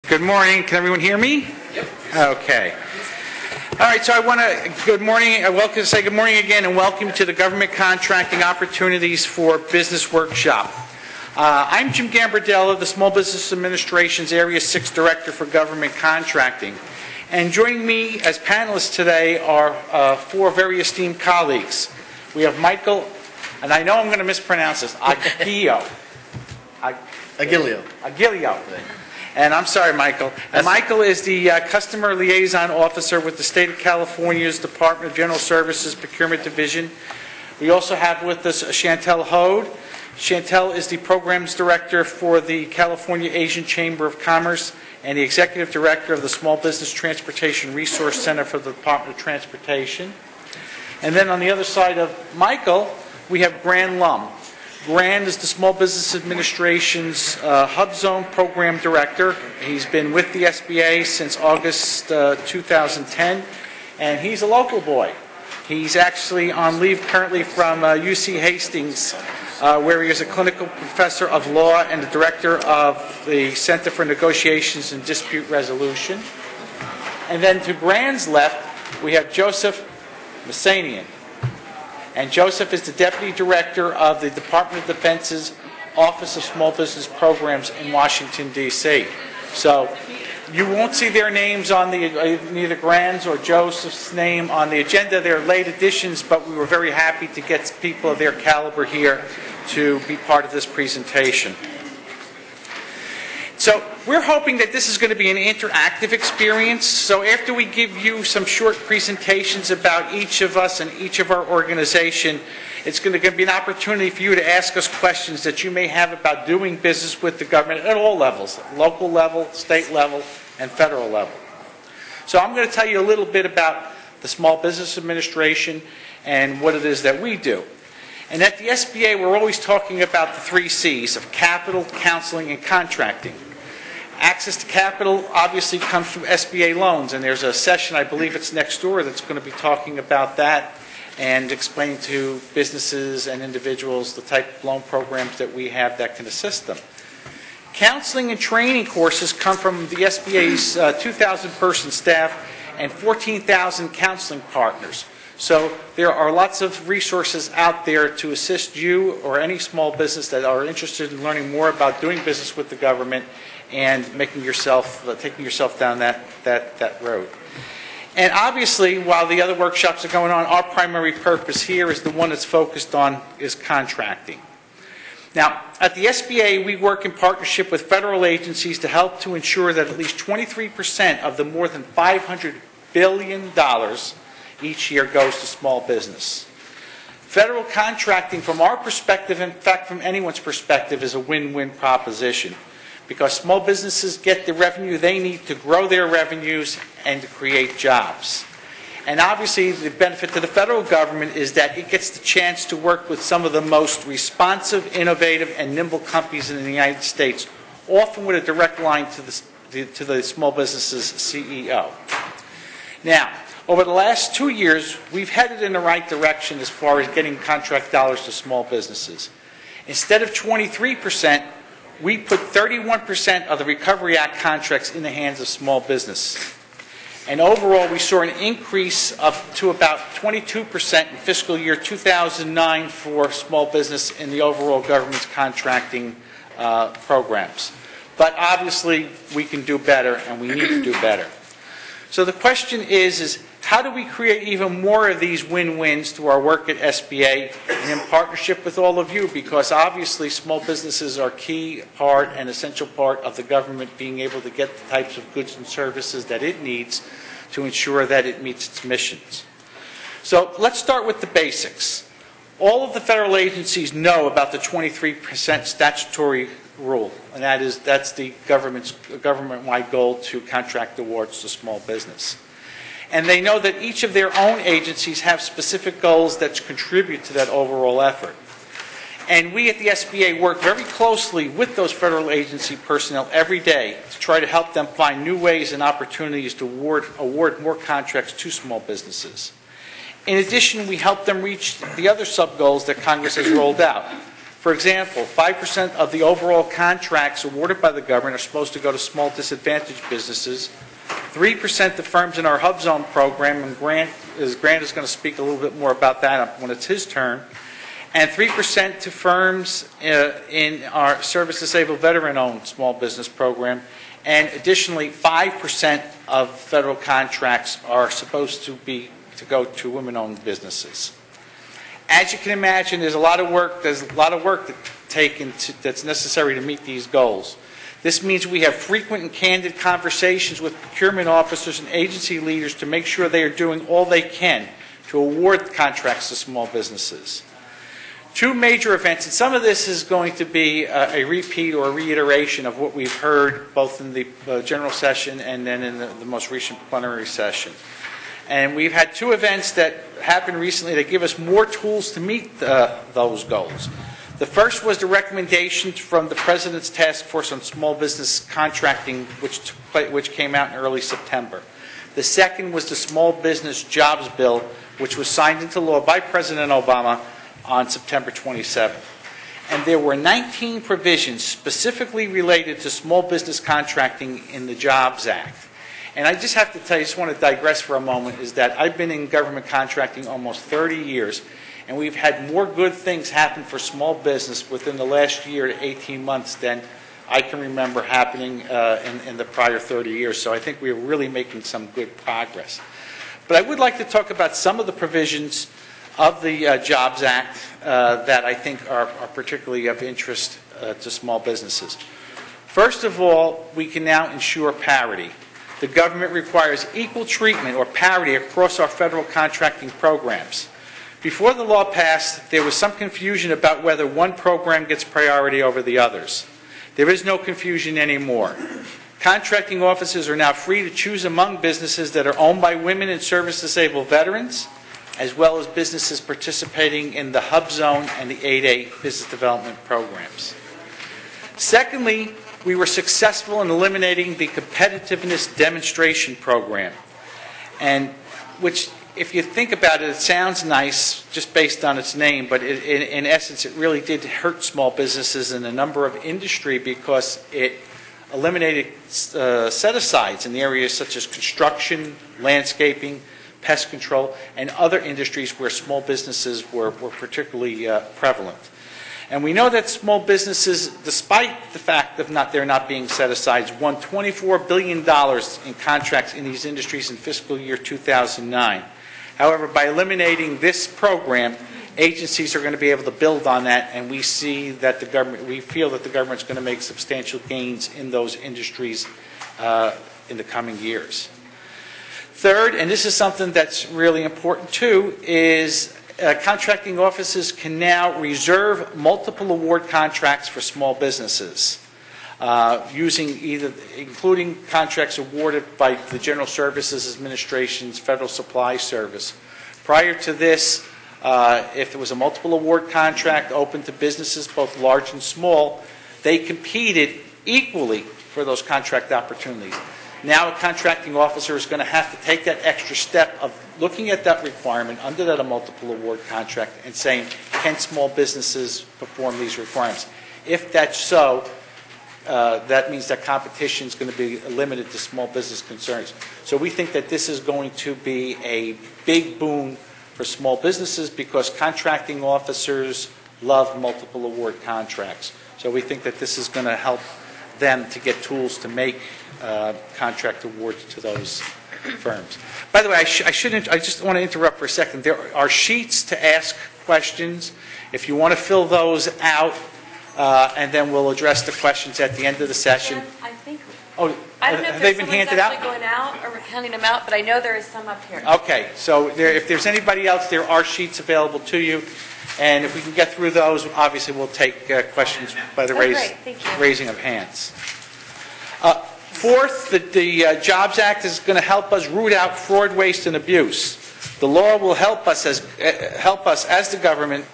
Good morning. Can everyone hear me? Yep. Okay. All right, so I want to say good morning again and welcome to the Government Contracting Opportunities for Business Workshop. I'm Jim Gambardella, the Small Business Administration's Area 6 Director for Government Contracting. And joining me as panelists today are four very esteemed colleagues. We have Michael, and I know I'm going to mispronounce this, Aguillio. Aguillio. And I'm sorry, Michael. And Michael is the Customer Liaison Officer with the State of California's Department of General Services Procurement Division. We also have with us Chantel Hoad. Chantel is the Programs Director for the California Asian Chamber of Commerce and the Executive Director of the Small Business Transportation Resource Center for the Department of Transportation. And then on the other side of Michael, we have Gran Lum. Gran is the Small Business Administration's Hub Zone Program Director. He's been with the SBA since August 2010, and he's a local boy. He's actually on leave currently from UC Hastings, where he is a clinical professor of law and the director of the Center for Negotiations and Dispute Resolution. And then to Gran's left, we have Joseph Messanian. And Joseph is the Deputy Director of the Department of Defense's Office of Small Business Programs in Washington, D.C. So you won't see their names on neither Gran's or Joseph's name on the agenda. They're late additions, but we were very happy to get people of their caliber here to be part of this presentation. So we're hoping that this is going to be an interactive experience. So after we give you some short presentations about each of us and each of our organization, it's going to be an opportunity for you to ask us questions that you may have about doing business with the government at all levels, local level, state level, and federal level. So I'm going to tell you a little bit about the Small Business Administration and what it is that we do. And at the SBA, we're always talking about the 3 C's of capital, counseling, and contracting. Access to capital obviously comes from SBA loans, and there's a session, I believe it's next door, that's going to be talking about that and explaining to businesses and individuals the type of loan programs that we have that can assist them. Counseling and training courses come from the SBA's 2,000-person staff and 14,000 counseling partners. So there are lots of resources out there to assist you or any small business that are interested in learning more about doing business with the government and taking yourself down that road. And obviously, while the other workshops are going on, our primary purpose here is the one that's focused on is contracting. Now, at the SBA, we work in partnership with federal agencies to help to ensure that at least 23% of the more than $500 billion each year goes to small business. Federal contracting, from our perspective, in fact from anyone's perspective, is a win-win proposition because small businesses get the revenue they need to grow their revenues and to create jobs. And obviously the benefit to the federal government is that it gets the chance to work with some of the most responsive, innovative, and nimble companies in the United States, often with a direct line to the small business's CEO. Now, over the last 2 years, we've headed in the right direction as far as getting contract dollars to small businesses. Instead of 23%, we put 31% of the Recovery Act contracts in the hands of small business. And overall, we saw an increase to about 22% in fiscal year 2009 for small business in the overall government's contracting programs. But obviously, we can do better, and we need to do better. So the question is how do we create even more of these win-wins through our work at SBA and in partnership with all of you? Because obviously small businesses are a key part and essential part of the government being able to get the types of goods and services that it needs to ensure that it meets its missions. So let's start with the basics. All of the federal agencies know about the 23% statutory rule, and that's the government-wide goal to contract awards to small business. And they know that each of their own agencies have specific goals that contribute to that overall effort. And we at the SBA work very closely with those federal agency personnel every day to try to help them find new ways and opportunities to award more contracts to small businesses. In addition, we help them reach the other sub-goals that Congress has rolled out. For example, 5% of the overall contracts awarded by the government are supposed to go to small disadvantaged businesses, 3% to firms in our Hub Zone program, and Grant is going to speak a little bit more about that when it's his turn, and 3% to firms in our Service Disabled Veteran-owned small business program, and additionally 5% of federal contracts are supposed to go to women-owned businesses. As you can imagine, there's a lot of work that's necessary to meet these goals. This means we have frequent and candid conversations with procurement officers and agency leaders to make sure they are doing all they can to award contracts to small businesses. Two major events, and some of this is going to be a repeat or a reiteration of what we've heard both in the general session and then in the most recent plenary session. And we've had two events that happened recently that give us more tools to meet those goals. The first was the recommendations from the President's Task Force on Small Business Contracting, which came out in early September. The second was the Small Business Jobs Bill, which was signed into law by President Obama on September 27th. And there were 19 provisions specifically related to small business contracting in the Jobs Act. And I just have to tell you, I just want to digress for a moment, is that I've been in government contracting almost 30 years, and we've had more good things happen for small business within the last year to 18 months than I can remember happening in the prior 30 years. So I think we're really making some good progress. But I would like to talk about some of the provisions of the Jobs Act that I think are particularly of interest to small businesses. First of all, we can now ensure parity. The government requires equal treatment or parity across our federal contracting programs. Before the law passed, there was some confusion about whether one program gets priority over the others. There is no confusion anymore. Contracting officers are now free to choose among businesses that are owned by women and service-disabled veterans, as well as businesses participating in the Hub Zone and the 8A business development programs. Secondly, we were successful in eliminating the competitiveness demonstration program, and which, if you think about it, it sounds nice just based on its name, but in essence, it really did hurt small businesses in a number of industry because it eliminated set-asides in the areas such as construction, landscaping, pest control, and other industries where small businesses were particularly prevalent. And we know that small businesses, despite the fact of there not being set-asides, won $24 billion in contracts in these industries in fiscal year 2009. However, by eliminating this program, agencies are going to be able to build on that, and we feel that the government's going to make substantial gains in those industries in the coming years. Third, and this is something that's really important too, is contracting offices can now reserve multiple award contracts for small businesses, including contracts awarded by the General Services Administration's Federal Supply Service. Prior to this, if there was a multiple award contract open to businesses, both large and small, they competed equally for those contract opportunities. Now a contracting officer is going to have to take that extra step of looking at that requirement under that multiple award contract and saying, can small businesses perform these requirements? If that's so, that means that competition is going to be limited to small business concerns. So we think that this is going to be a big boon for small businesses because contracting officers love multiple award contracts. So we think that this is going to help them to get tools to make contract awards to those firms. By the way, I just want to interrupt for a second. There are sheets to ask questions. If you want to fill those out, and then we'll address the questions at the end of the session. I think. Oh, I don't know if they've been handed out? going out or handing them out, but I know there is some up here. Okay, so if there's anybody else, there are sheets available to you. And if we can get through those, obviously we'll take questions by the raising of hands. Fourth, the Jobs Act is going to help us root out fraud, waste, and abuse. The law will help us as the government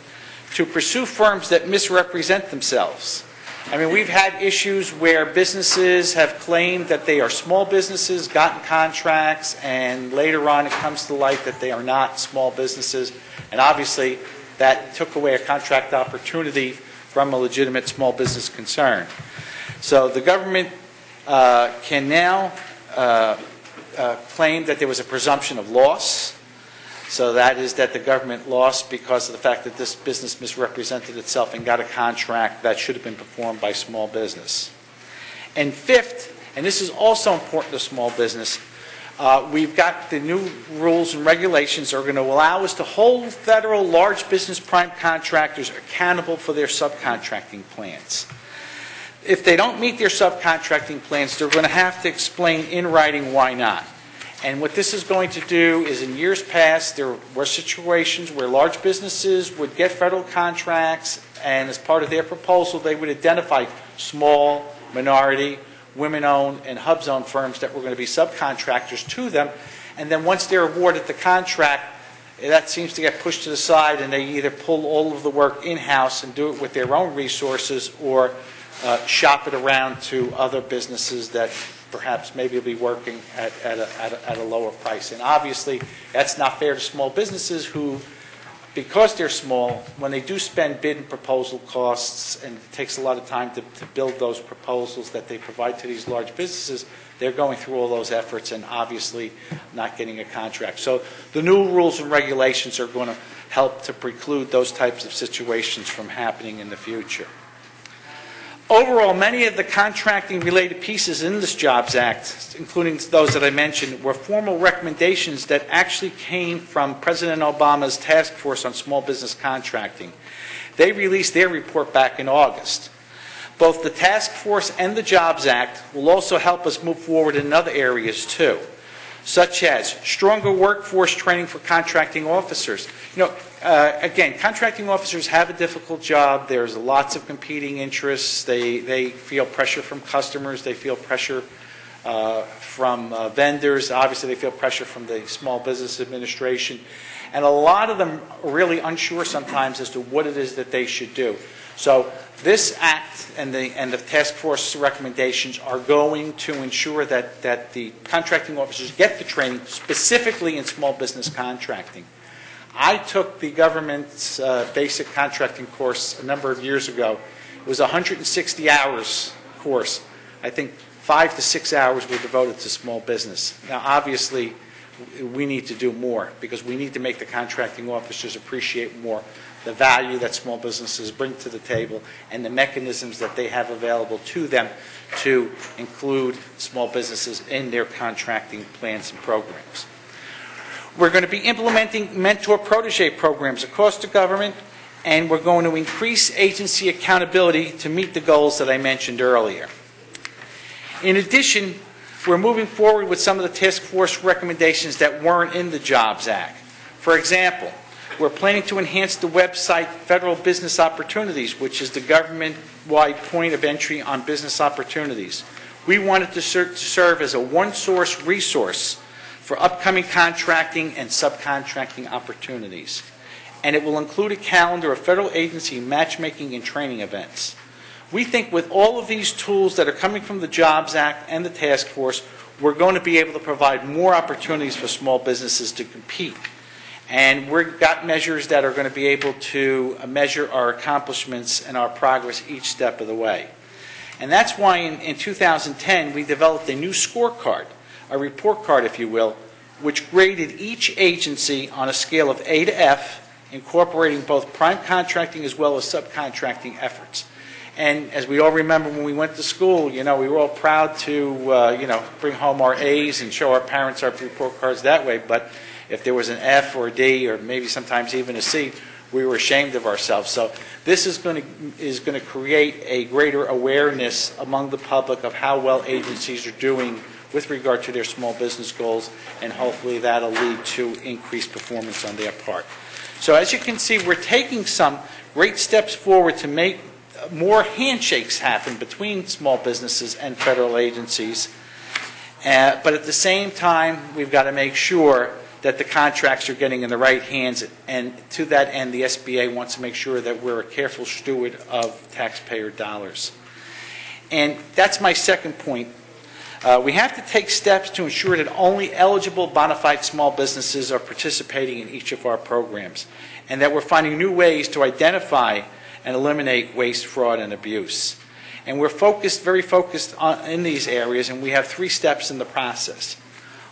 to pursue firms that misrepresent themselves. I mean, we've had issues where businesses have claimed that they are small businesses, gotten contracts, and later on it comes to light that they are not small businesses. And obviously, that took away a contract opportunity from a legitimate small business concern. So the government can now claim that there was a presumption of loss. So that is that the government lost because of the fact that this business misrepresented itself and got a contract that should have been performed by small business. And fifth, and this is also important to small business, we've got the new rules and regulations that are going to allow us to hold federal large business prime contractors accountable for their subcontracting plans. If they don't meet their subcontracting plans, they're going to have to explain in writing why not. And what this is going to do is, in years past, there were situations where large businesses would get federal contracts, and as part of their proposal, they would identify small, minority, women-owned, and hub-zone firms that were going to be subcontractors to them. And then once they're awarded the contract, that seems to get pushed to the side, and they either pull all of the work in-house and do it with their own resources, or shop it around to other businesses that perhaps maybe will be working at a lower price. And obviously, that's not fair to small businesses who, because they're small, when they do spend bid and proposal costs, and it takes a lot of time to build those proposals that they provide to these large businesses, they're going through all those efforts and obviously not getting a contract. So the new rules and regulations are going to help to preclude those types of situations from happening in the future. Overall, many of the contracting-related pieces in this Jobs Act, including those that I mentioned, were formal recommendations that actually came from President Obama's task force on small business contracting. They released their report back in August. Both the task force and the Jobs Act will also help us move forward in other areas too, such as stronger workforce training for contracting officers. Again, contracting officers have a difficult job. There's lots of competing interests. They feel pressure from customers. They feel pressure from vendors. Obviously, they feel pressure from the Small Business Administration. And a lot of them are really unsure sometimes as to what it is that they should do. So this act and the task force recommendations are going to ensure that the contracting officers get the training specifically in small business contracting. I took the government's basic contracting course a number of years ago. It was a 160 hours course. I think 5 to 6 hours were devoted to small business. Now, obviously, we need to do more because we need to make the contracting officers appreciate more the value that small businesses bring to the table and the mechanisms that they have available to them to include small businesses in their contracting plans and programs. We're going to be implementing mentor-protege programs across the government, and we're going to increase agency accountability to meet the goals that I mentioned earlier. In addition, we're moving forward with some of the task force recommendations that weren't in the Jobs Act. For example, we're planning to enhance the website Federal Business Opportunities, which is the government-wide point of entry on business opportunities. We want it to serve as a one-source resource for upcoming contracting and subcontracting opportunities. And it will include a calendar of federal agency matchmaking and training events. We think with all of these tools that are coming from the Jobs Act and the task force, we're going to be able to provide more opportunities for small businesses to compete. And we've got measures that are going to be able to measure our accomplishments and our progress each step of the way. And that's why in 2010 we developed a new scorecard, a report card, if you will, which graded each agency on a scale of A to F, incorporating both prime contracting as well as subcontracting efforts. And as we all remember when we went to school, we were all proud to, bring home our A's and show our parents our report cards that way. But if there was an F or a D or maybe sometimes even a C, we were ashamed of ourselves. So this is going to create a greater awareness among the public of how well agencies are doing with regard to their small business goals, and hopefully that'll lead to increased performance on their part. So as you can see, we're taking some great steps forward to make more handshakes happen between small businesses and federal agencies. But at the same time, we've got to make sure that the contracts are getting in the right hands, and to that end, the SBA wants to make sure that we're a careful steward of taxpayer dollars. And that's my second point. We have to take steps to ensure that only eligible bona fide small businesses are participating in each of our programs, and that we're finding new ways to identify and eliminate waste, fraud, and abuse. And we're focused, very focused in these areas, and we have 3 steps in the process.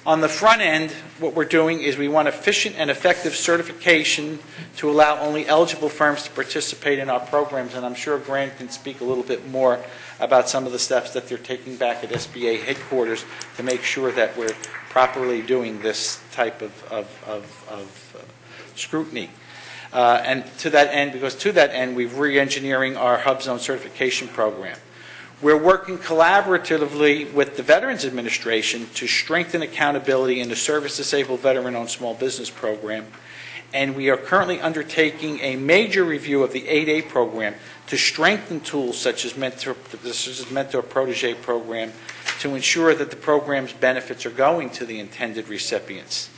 On the front end, what we're doing is we want efficient and effective certification to allow only eligible firms to participate in our programs, and I'm sure Grant can speak a little bit more about some of the steps that they're taking back at SBA headquarters to make sure that we're properly doing this type of scrutiny. And to that end, we're re-engineering our Hub Zone certification program. We're working collaboratively with the Veterans Administration to strengthen accountability in the Service-Disabled Veteran-Owned Small Business Program, and we are currently undertaking a major review of the 8A program to strengthen tools such as Mentor-Protege program to ensure that the program's benefits are going to the intended recipients.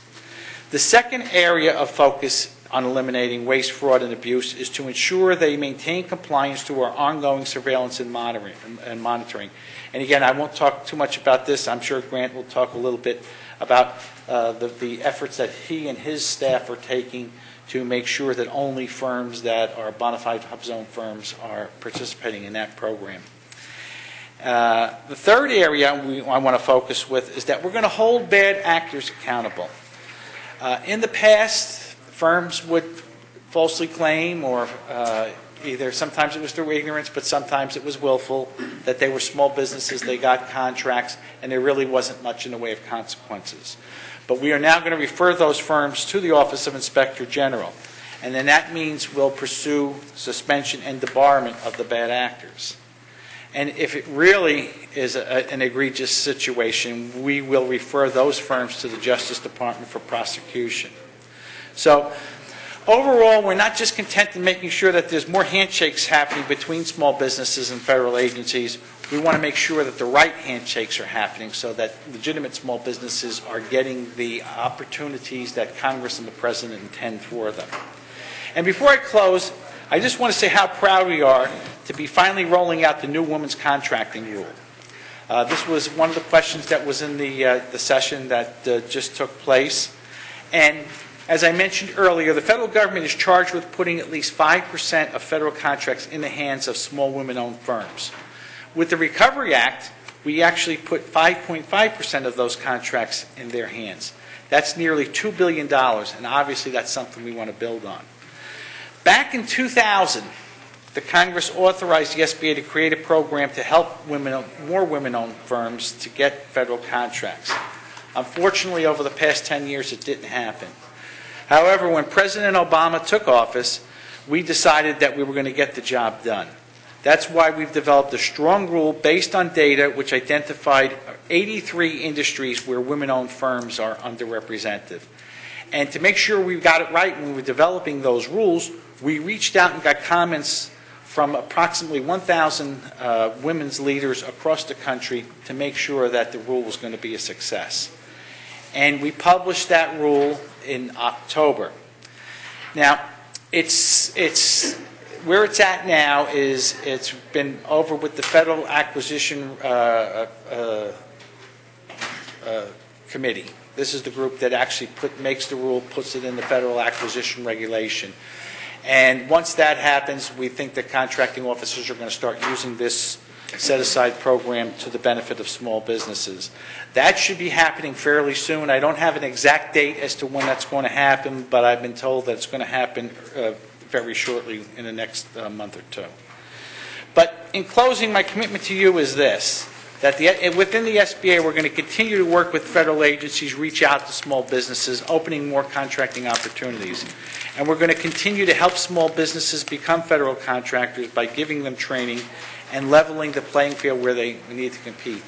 The second area of focus on eliminating waste, fraud, and abuse is to ensure they maintain compliance to our ongoing surveillance and monitoring. And again, I won't talk too much about this. I'm sure Grant will talk a little bit about the efforts that he and his staff are taking to make sure that only firms that are bona fide Hub Zone firms are participating in that program. The third area I want to focus with is that we're going to hold bad actors accountable. In the past, firms would falsely claim, or either sometimes it was through ignorance, but sometimes it was willful, that they were small businesses, they got contracts, and there really wasn't much in the way of consequences. But we are now going to refer those firms to the Office of Inspector General, and then that means we'll pursue suspension and debarment of the bad actors. And if it really is an egregious situation, we will refer those firms to the Justice Department for prosecution. So overall, we're not just content in making sure that there's more handshakes happening between small businesses and federal agencies. We want to make sure that the right handshakes are happening so that legitimate small businesses are getting the opportunities that Congress and the President intend for them. And before I close, I just want to say how proud we are to be finally rolling out the new women's contracting rule. This was one of the questions that was in the session that just took place. And as I mentioned earlier, the federal government is charged with putting at least 5% of federal contracts in the hands of small women-owned firms. With the Recovery Act, we actually put 5.5% of those contracts in their hands. That's nearly $2 billion, and obviously that's something we want to build on. Back in 2000, the Congress authorized the SBA to create a program to help more women-owned firms to get federal contracts. Unfortunately, over the past 10 years, it didn't happen. However, when President Obama took office, we decided that we were going to get the job done. That's why we've developed a strong rule based on data which identified 83 industries where women-owned firms are underrepresented. And to make sure we got it right when we were developing those rules, we reached out and got comments from approximately 1,000 women's leaders across the country to make sure that the rule was going to be a success. And we published that rule in October. Now, where it's at now is it's been over with the Federal Acquisition Committee. This is the group that actually makes the rule, puts it in the Federal Acquisition Regulation. And once that happens, we think that contracting officers are going to start using this set-aside program to the benefit of small businesses. That should be happening fairly soon. I don't have an exact date as to when that's going to happen, but I've been told that it's going to happen very shortly in the next month or two. But in closing, my commitment to you is this, that within the SBA, we're going to continue to work with federal agencies, reach out to small businesses, opening more contracting opportunities. And we're going to continue to help small businesses become federal contractors by giving them training and leveling the playing field where they need to compete.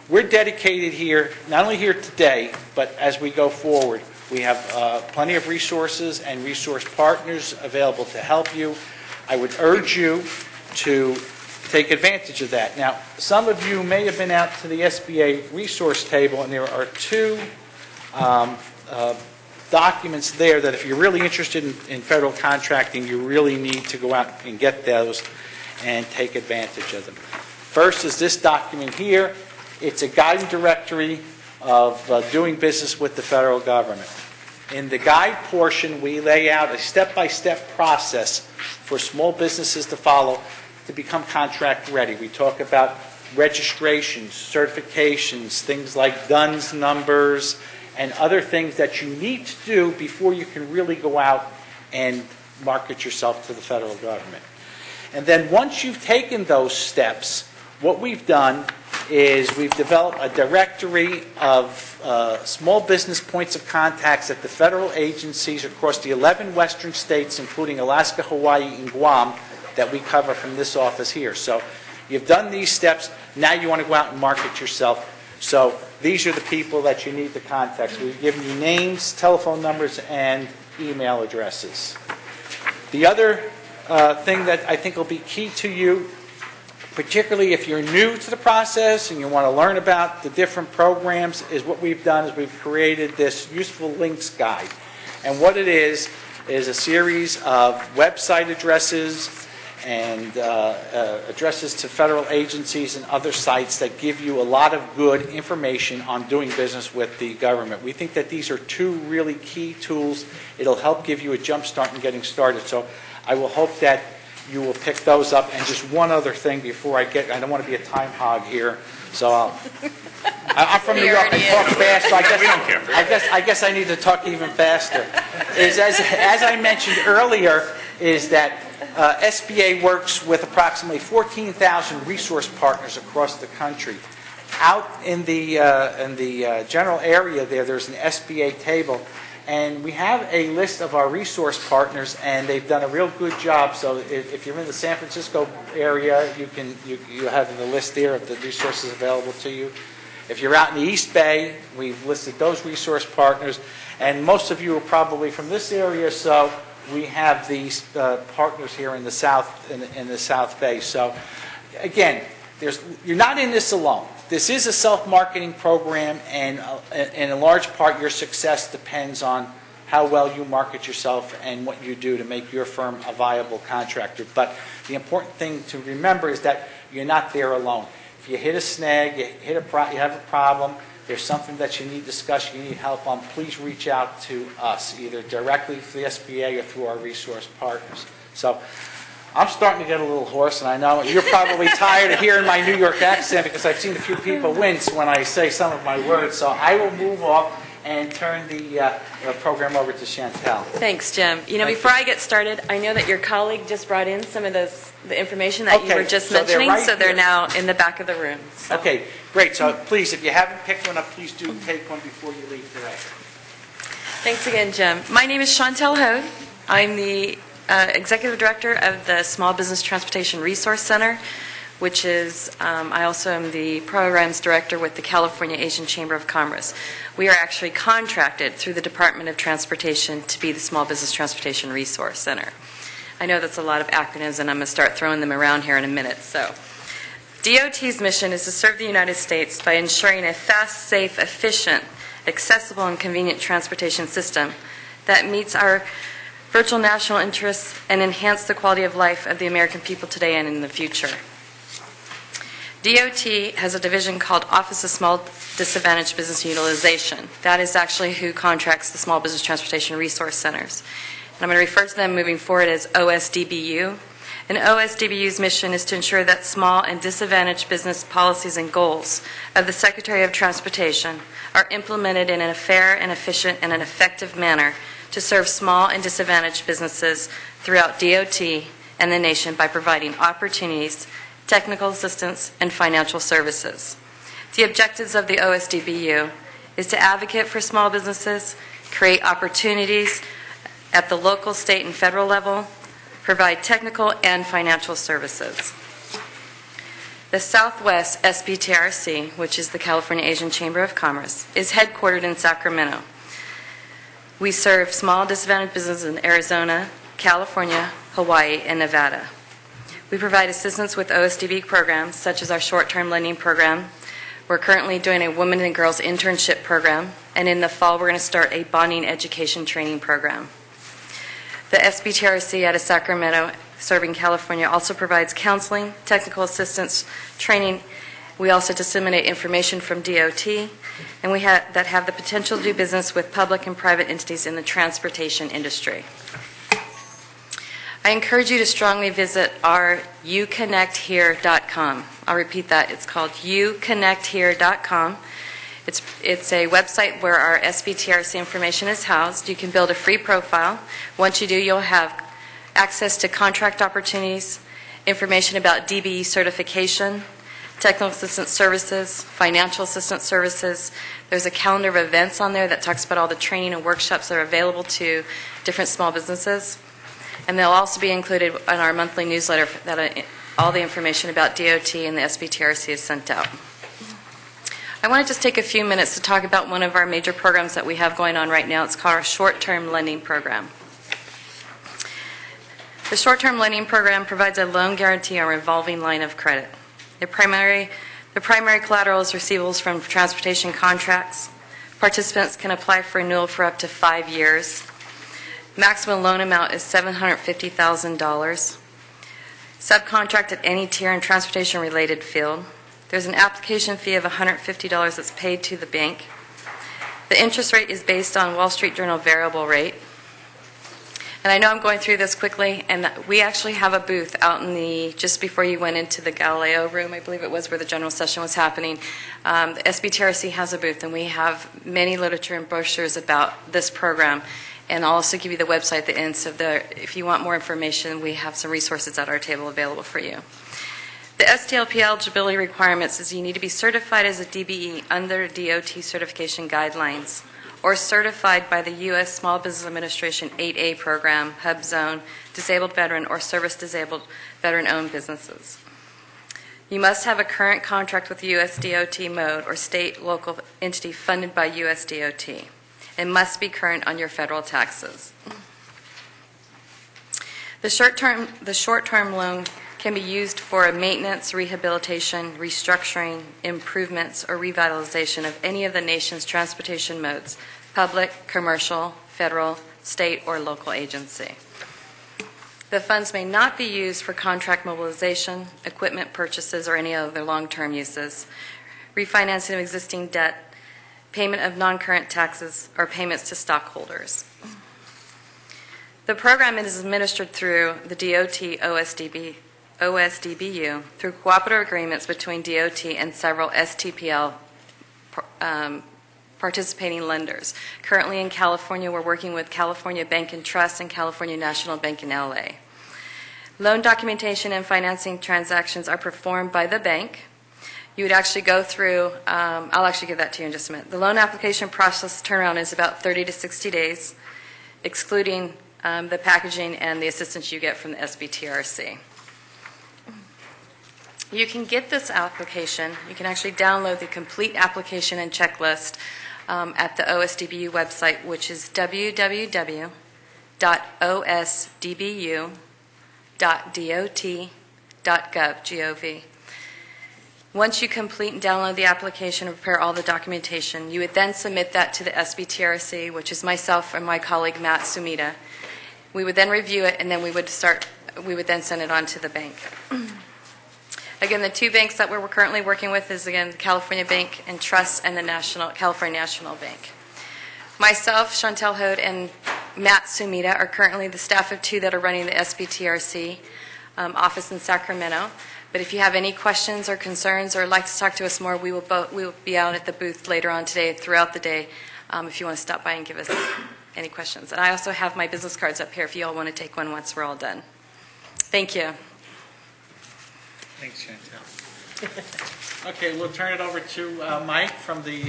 We're dedicated here, not only here today, but as we go forward. We have plenty of resources and resource partners available to help you. I would urge you to take advantage of that. Now, some of you may have been out to the SBA resource table, and there are 2 documents there that if you're really interested in federal contracting, you really need to go out and get those and take advantage of them. First is this document here. It's a guiding directory of doing business with the federal government. In the guide portion, we lay out a step-by-step process for small businesses to follow to become contract ready. We talk about registrations, certifications, things like DUNS numbers, and other things that you need to do before you can really go out and market yourself to the federal government. And then once you've taken those steps, what we've done is we've developed a directory of small business points of contacts at the federal agencies across the 11 western states, including Alaska, Hawaii, and Guam, that we cover from this office here. So you've done these steps. Now you want to go out and market yourself. So these are the people that you need to contact. So we've given you names, telephone numbers, and email addresses. The other thing that I think will be key to you, particularly if you're new to the process and you want to learn about the different programs, is what we've done is we've created this useful links guide. And what it is a series of website addresses and addresses to federal agencies and other sites that give you a lot of good information on doing business with the government. We think that these are two really key tools. It'll help give you a jump start in getting started. So I will hope that you will pick those up. And just one other thing before I don't want to be a time hog here, so I'm from New York, I talk fast, so I guess I need to talk even faster. As I mentioned earlier, is that SBA works with approximately 14,000 resource partners across the country. Out in the general area there's an SBA table, and we have a list of our resource partners, and they've done a real good job. So if you're in the San Francisco area, you have the list there of the resources available to you. If you're out in the East Bay, we've listed those resource partners, and most of you are probably from this area, so we have these partners here in the South Bay. So again, you're not in this alone. This is a self-marketing program, and in large part your success depends on how well you market yourself and what you do to make your firm a viable contractor. But the important thing to remember is that you're not there alone. If you hit a snag, you have a problem, there's something that you need discussion, you need help on, please reach out to us, either directly through the SBA or through our resource partners. So I'm starting to get a little hoarse, and I know you're probably tired of hearing my New York accent because I've seen a few people wince when I say some of my words. So I will move off and turn the program over to Chantel. Thanks, Jim. Before I get started, I know that your colleague just brought in some of the information that you were just mentioning, so they're now in the back of the room. So. Okay, great. So please, if you haven't picked one up, please do take one before you leave today. Thanks again, Jim. My name is Chantel Hoad. I'm the Executive Director of the Small Business Transportation Resource Center, which is, I also am the Programs Director with the California Asian Chamber of Commerce. We are actually contracted through the Department of Transportation to be the Small Business Transportation Resource Center. I know that's a lot of acronyms, and I'm going to start throwing them around here in a minute. So, DOT's mission is to serve the United States by ensuring a fast, safe, efficient, accessible, and convenient transportation system that meets our virtual national interests and enhance the quality of life of the American people today and in the future. DOT has a division called Office of Small Disadvantaged Business Utilization. That is actually who contracts the Small Business Transportation Resource Centers. And I'm going to refer to them moving forward as OSDBU. And OSDBU's mission is to ensure that small and disadvantaged business policies and goals of the Secretary of Transportation are implemented in a fair and efficient and an effective manner to serve small and disadvantaged businesses throughout DOT and the nation by providing opportunities, technical assistance, and financial services. The objectives of the OSDBU is to advocate for small businesses, create opportunities at the local, state, and federal level, provide technical and financial services. The Southwest SBTRC, which is the California Asian Chamber of Commerce, is headquartered in Sacramento. We serve small disadvantaged businesses in Arizona, California, Hawaii, and Nevada. We provide assistance with OSDB programs, such as our short-term lending program. We're currently doing a women and girls internship program, and in the fall we're going to start a bonding education training program. The SBTRC out of Sacramento, serving California, also provides counseling, technical assistance, training, We also disseminate information from DOT, and that have the potential to do business with public and private entities in the transportation industry. I encourage you to strongly visit our youconnecthere.com. I'll repeat that. It's called youconnecthere.com. It's a website where our SBTRC information is housed. You can build a free profile. Once you do, you'll have access to contract opportunities, information about DBE certification, technical assistance services, financial assistance services. There's a calendar of events on there that talks about all the training and workshops that are available to different small businesses. And they'll also be included in our monthly newsletter that all the information about DOT and the SBTRC is sent out. I want to just take a few minutes to talk about one of our major programs that we have going on right now. It's called our short-term lending program. The short-term lending program provides a loan guarantee on a revolving line of credit. The primary collateral is receivables from transportation contracts. Participants can apply for renewal for up to 5 years. Maximum loan amount is $750,000. Subcontract at any tier in transportation-related field. There's an application fee of $150 that's paid to the bank. The interest rate is based on Wall Street Journal variable rate. And I know I'm going through this quickly, and we actually have a booth out in just before you went into the Galileo room, I believe it was, where the general session was happening. The SBTRC has a booth, and we have many literature and brochures about this program. And I'll also give you the website at the end, so if you want more information, we have some resources at our table available for you. The STLP eligibility requirements is you need to be certified as a DBE under DOT certification guidelines or certified by the U.S. Small Business Administration 8A program, HUB Zone, disabled veteran, or service-disabled veteran-owned businesses. You must have a current contract with the U.S. DOT mode or state local entity funded by U.S. DOT. It must be current on your federal taxes. The short-term loan can be used for maintenance, rehabilitation, restructuring, improvements, or revitalization of any of the nation's transportation modes, public, commercial, federal, state, or local agency. The funds may not be used for contract mobilization, equipment purchases, or any other long-term uses, refinancing of existing debt, payment of non-current taxes, or payments to stockholders. The program is administered through the DOT OSDBU through cooperative agreements between DOT and several STPL participating lenders. Currently in California, we're working with California Bank and Trust and California National Bank in LA. Loan documentation and financing transactions are performed by the bank. You would actually go through, I'll actually give that to you in just a minute. The loan application process turnaround is about 30 to 60 days, excluding the packaging and the assistance you get from the SBTRC. You can get this application, you can actually download the complete application and checklist at the OSDBU website, which is www.osdbu.dot.gov. Once you complete and download the application and prepare all the documentation, you would then submit that to the SBTRC, which is myself and my colleague Matt Sumida. We would then review it, and then we would then send it on to the bank. Again, the two banks that we're currently working with is, again, the California Bank and Trust and the California National Bank. Myself, Chantel Hoad, and Matt Sumida are currently the staff of two that are running the SBTRC office in Sacramento. But if you have any questions or concerns or like to talk to us more, we will be out at the booth later on today, throughout the day, if you want to stop by and give us any questions. And I also have my business cards up here if you all want to take one once we're all done. Thank you. Thanks, Chantel. Okay, we'll turn it over to Mike from the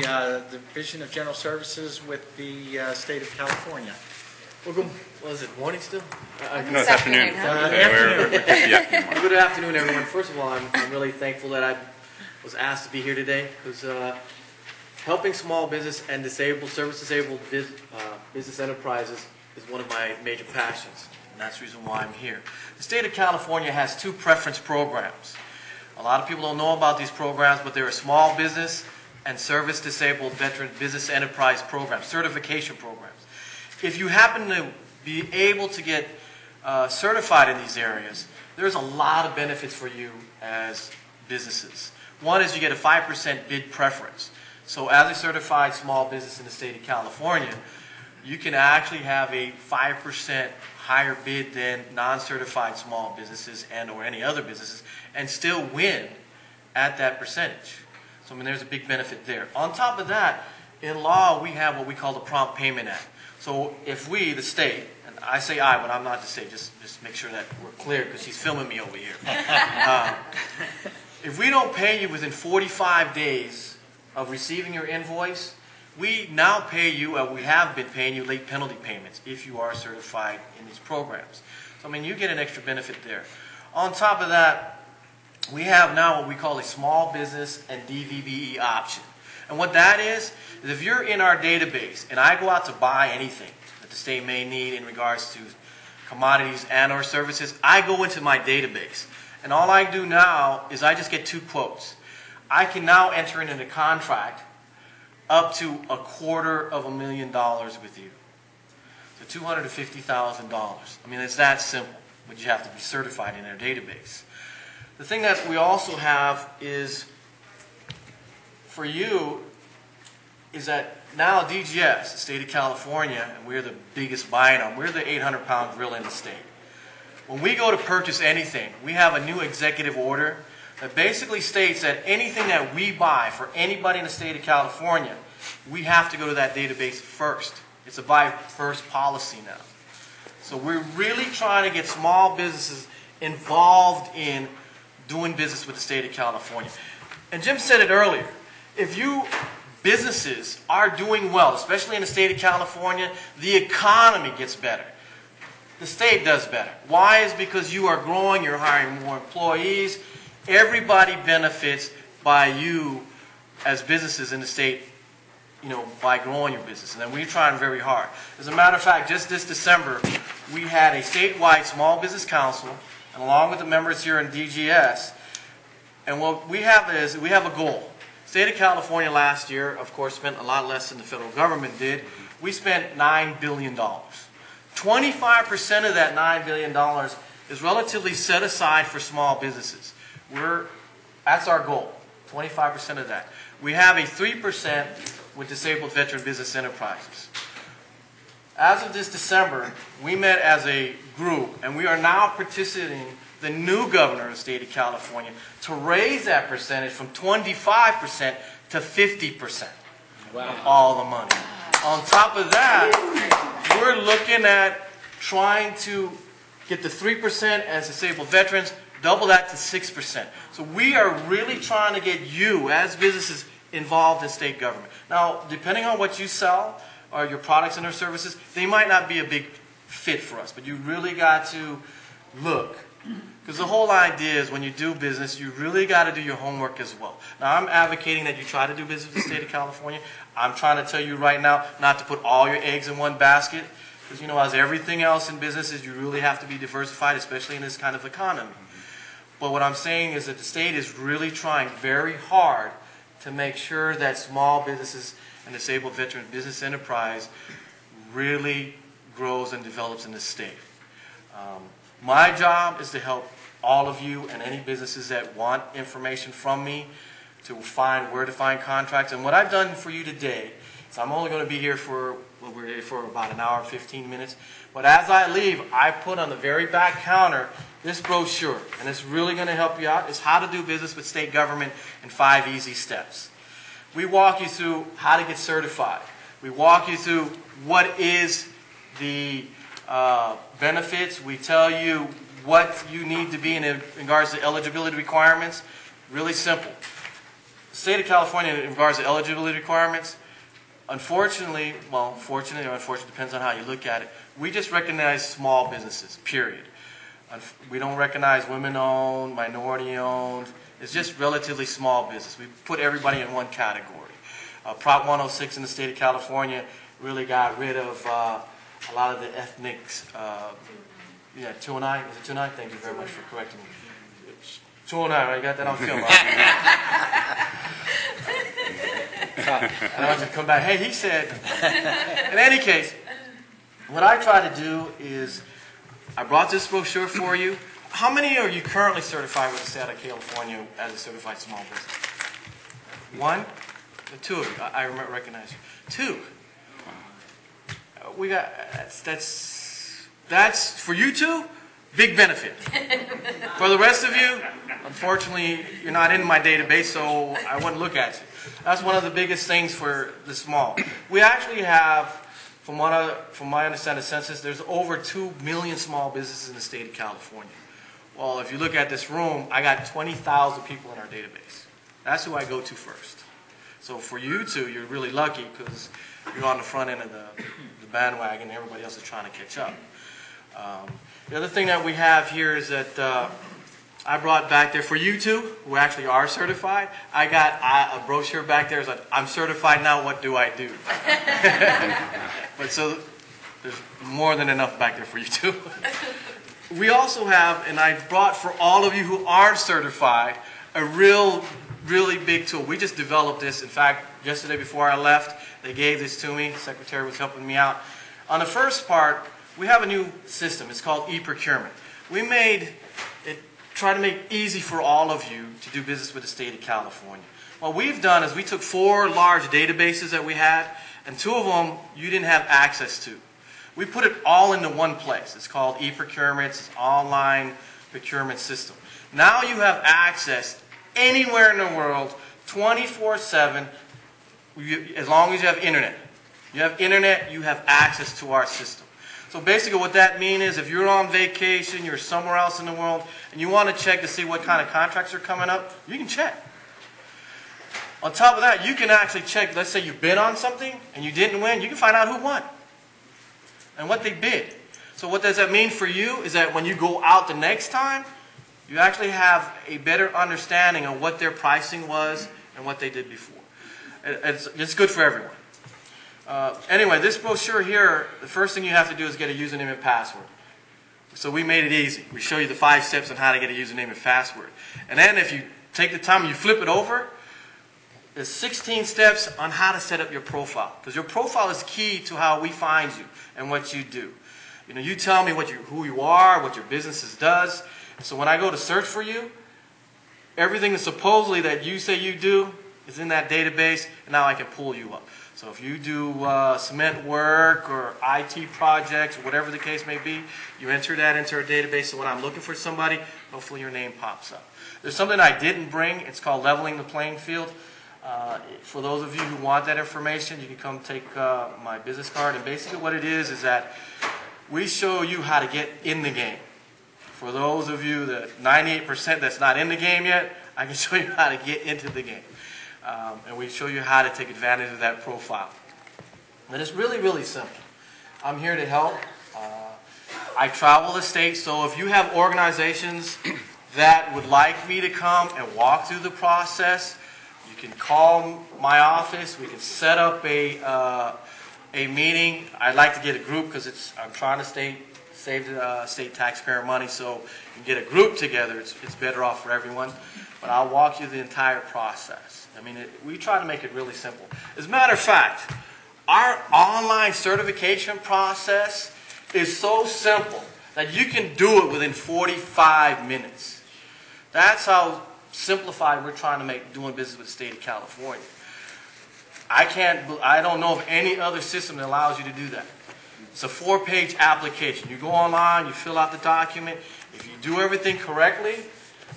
Division of General Services with the State of California. Well, is it morning still? No, it's afternoon. Good afternoon, everyone. First of all, I'm really thankful that I was asked to be here today because helping small business and service-disabled business enterprises is one of my major passions, and that's the reason why I'm here. The state of California has two preference programs. A lot of people don't know about these programs, but they're a small business and service-disabled veteran business enterprise programs, certification programs. If you happen to be able to get certified in these areas, there's a lot of benefits for you as businesses. One is you get a 5% bid preference. So as a certified small business in the state of California, you can actually have a 5% higher bid than non-certified small businesses and or any other businesses and still win at that percentage. So I mean, there's a big benefit there. On top of that, in law, we have what we call the Prompt Payment Act. So if we, the state, and I say I, but I'm not the state, just make sure that we're clear because he's filming me over here. If we don't pay you within 45 days of receiving your invoice, we now pay you, we have been paying you late penalty payments if you are certified in these programs. So I mean, you get an extra benefit there. On top of that, we have now what we call a small business and DVBE option. And what that is if you're in our database and I go out to buy anything that the state may need in regards to commodities and or services, I go into my database. And all I do now is I just get 2 quotes. I can now enter into a contract up to $250,000 with you. So $250,000. I mean, it's that simple, but you have to be certified in our database. The thing that we also have is, for you, is that now DGS, the state of California, and we're the biggest buying arm, we're the 800-pound gorilla in the state. When we go to purchase anything, we have a new executive order that basically states that anything that we buy for anybody in the state of California, we have to go to that database first. It's a buy first policy now. So we're really trying to get small businesses involved in doing business with the state of California. And Jim said it earlier. If you businesses are doing well, especially in the state of California, the economy gets better. The state does better. Why? Is because you are growing, you're hiring more employees. Everybody benefits by you as businesses in the state, by growing your business. And then we're trying very hard. As a matter of fact, just this December, we had a statewide small business council, and along with the members here in DGS, and what we have is, we have a goal. The state of California last year, of course, spent a lot less than the federal government did. We spent $9 billion. 25% of that $9 billion is relatively set aside for small businesses. That's our goal, 25% of that. We have a 3% with disabled veteran business enterprises. As of this December, we met as a group, and we are now petitioning the new governor of the state of California to raise that percentage from 25% to 50%. Wow. All the money. On top of that, we're looking at trying to get the 3% as disabled veterans, double that to 6%. So we are really trying to get you, as businesses, involved in state government. Now, depending on what you sell, or your products and or services, they might not be a big fit for us, but you really got to look. Because the whole idea is when you do business, you really got to do your homework as well. Now, I'm advocating that you try to do business with the state of California. I'm trying to tell you right now not to put all your eggs in one basket. Because, as everything else in businesses, you really have to be diversified, especially in this kind of economy. But what I'm saying is that the state is really trying very hard to make sure that small businesses and disabled veteran business enterprise really grows and develops in this state. My job is to help all of you and any businesses that want information from me to find where to find contracts. And what I've done for you today is I'm only going to be here for about an hour and 15 minutes. But as I leave, I put on the very back counter this brochure, and it's really going to help you out. It's how to do business with state government in 5 easy steps. We walk you through how to get certified. We walk you through what is the benefits. We tell you what you need to be in regards to eligibility requirements. Really simple. The state of California, in regards to eligibility requirements, unfortunately, well, fortunately or unfortunately, depends on how you look at it, we just recognize small businesses, period. We don't recognize women-owned, minority-owned. It's just relatively small business. We put everybody in one category. Prop 106 in the state of California really got rid of a lot of the ethnics. 209? Is it 209? Thank you very much for correcting me. 209, right? You got that on film. And I want you to come back. Hey, he said. In any case, what I try to do is I brought this brochure for you. How many are you currently certified with the state of California as a certified small business? One, the two of you. I recognize you. Two. We got that's for you two. Big benefit. For the rest of you, unfortunately, you're not in my database, so I wouldn't look at you. That's one of the biggest things for the small. We actually have, from my understanding, census, there's over 2 million small businesses in the state of California. Well, if you look at this room, I got 20,000 people in our database. That's who I go to first. So for you two, you're really lucky because you're on the front end of the bandwagon and everybody else is trying to catch up. The other thing that we have here is that I brought back there for you two, who actually are certified. I got a brochure back there. It's like, I'm certified now, what do I do? But so there's more than enough back there for you two. We also have, and I brought for all of you who aren't certified, a really big tool. We just developed this. In fact, yesterday before I left, they gave this to me. The secretary was helping me out. On the first part, we have a new system. It's called e-procurement. We made it, try to make it easy for all of you to do business with the state of California. What we've done is we took 4 large databases that we had, and 2 of them you didn't have access to. We put it all into one place. It's called e-procurement. It's an online procurement system. Now you have access anywhere in the world, 24/7, as long as you have internet. You have internet, you have access to our system. So basically what that means is if you're on vacation, you're somewhere else in the world, and you want to check to see what kind of contracts are coming up, you can check. On top of that, you can actually check, let's say you bid on something and you didn't win, you can find out who won and what they bid. So what does that mean for you is that when you go out the next time, you actually have a better understanding of what their pricing was and what they did before. It's good for everyone. Anyway, this brochure here, the first thing you have to do is get a username and password. So we made it easy. We show you the 5 steps on how to get a username and password. And then if you take the time and you flip it over, there's 16 steps on how to set up your profile. Because your profile is key to how we find you and what you do. You know, you tell me who you are, what your business does. So when I go to search for you, everything that supposedly that you say you do is in that database, and now I can pull you up. So if you do cement work or IT projects or whatever the case may be, you enter that into our database. So when I'm looking for somebody, hopefully your name pops up. There's something I didn't bring. It's called leveling the playing field. For those of you who want that information, you can come take my business card. And basically what it is that we show you how to get in the game. For those of you, the 98% that's not in the game yet, I can show you how to get into the game. And we show you how to take advantage of that profile. And it's really simple. I'm here to help. I travel the state, so if you have organizations that would like me to come and walk through the process, you can call my office. We can set up a meeting. I'd like to get a group because I'm trying to save the state taxpayer money, so you can get a group together. It's better off for everyone. But I'll walk you the entire process. I mean, we try to make it really simple. As a matter of fact, our online certification process is so simple that you can do it within 45 minutes. That's how simplified we're trying to make doing business with the state of California. I don't know of any other system that allows you to do that. It's a 4-page application. You go online, you fill out the document. If you do everything correctly,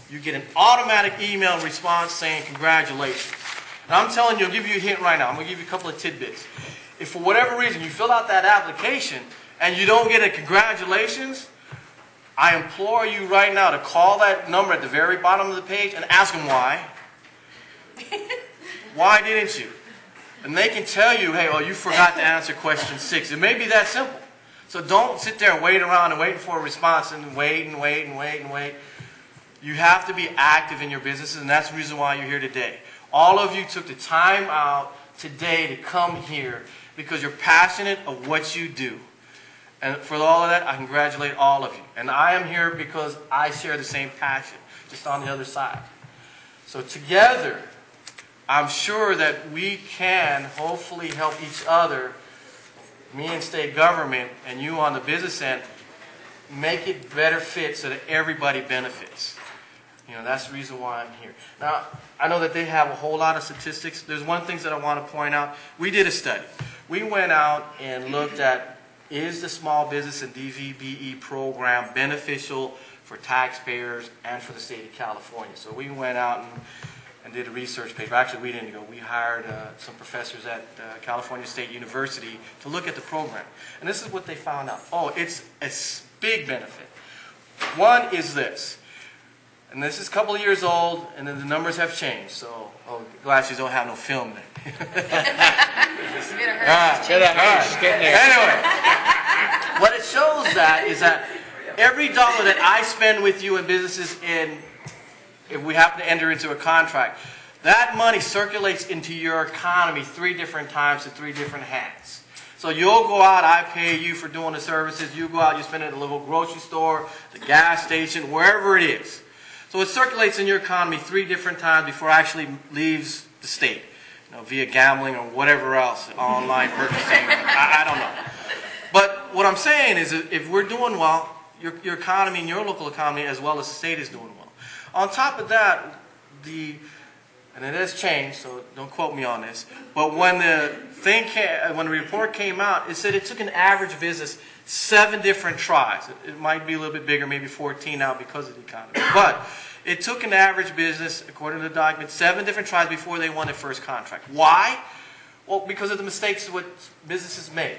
you get an automatic email response saying congratulations. And I'm telling you, I'll give you a hint right now. I'm going to give you a couple of tidbits. If for whatever reason you fill out that application and you don't get a congratulations, I implore you right now to call that number at the very bottom of the page and ask them why. Why didn't you? And they can tell you, hey, you forgot to answer question 6. It may be that simple. So don't sit there and wait around and wait for a response and wait. You have to be active in your businesses, and that's the reason why you're here today. All of you took the time out today to come here because you're passionate of what you do. And for all of that, I congratulate all of you. And I am here because I share the same passion, just on the other side. So together, I'm sure that we can hopefully help each other, me and state government and you on the business end, make it better fit so that everybody benefits. You know, that's the reason why I'm here. Now, I know that they have a whole lot of statistics. There's one thing that I want to point out. We did a study. We went out and looked at, is the small business and DVBE program beneficial for taxpayers and for the state of California? So we went out and did a research paper. Actually, we didn't go. We hired some professors at California State University to look at the program. And this is what they found out. Oh, it's a big benefit. One is this. And this is a couple of years old, and then the numbers have changed. So, glasses don't have no film then. Anyway, what it shows that is that every dollar that I spend with you in businesses, if we happen to enter into a contract, that money circulates into your economy 3 different times to 3 different hands. So you'll go out, I pay you for doing the services. You go out, you spend it at the local grocery store, the gas station, wherever it is. So it circulates in your economy 3 different times before it actually leaves the state, you know, via gambling or whatever else, online purchasing. I don't know. But what I'm saying is, if we're doing well, your economy and your local economy as well as the state is doing well. On top of that, and it has changed, so don't quote me on this, but when the report came out, it said it took an average business 7 different tries. It might be a little bit bigger, maybe 14 now because of the economy. But it took an average business, according to the document, 7 different tries before they won their first contract. Why? Well, because of the mistakes what businesses make.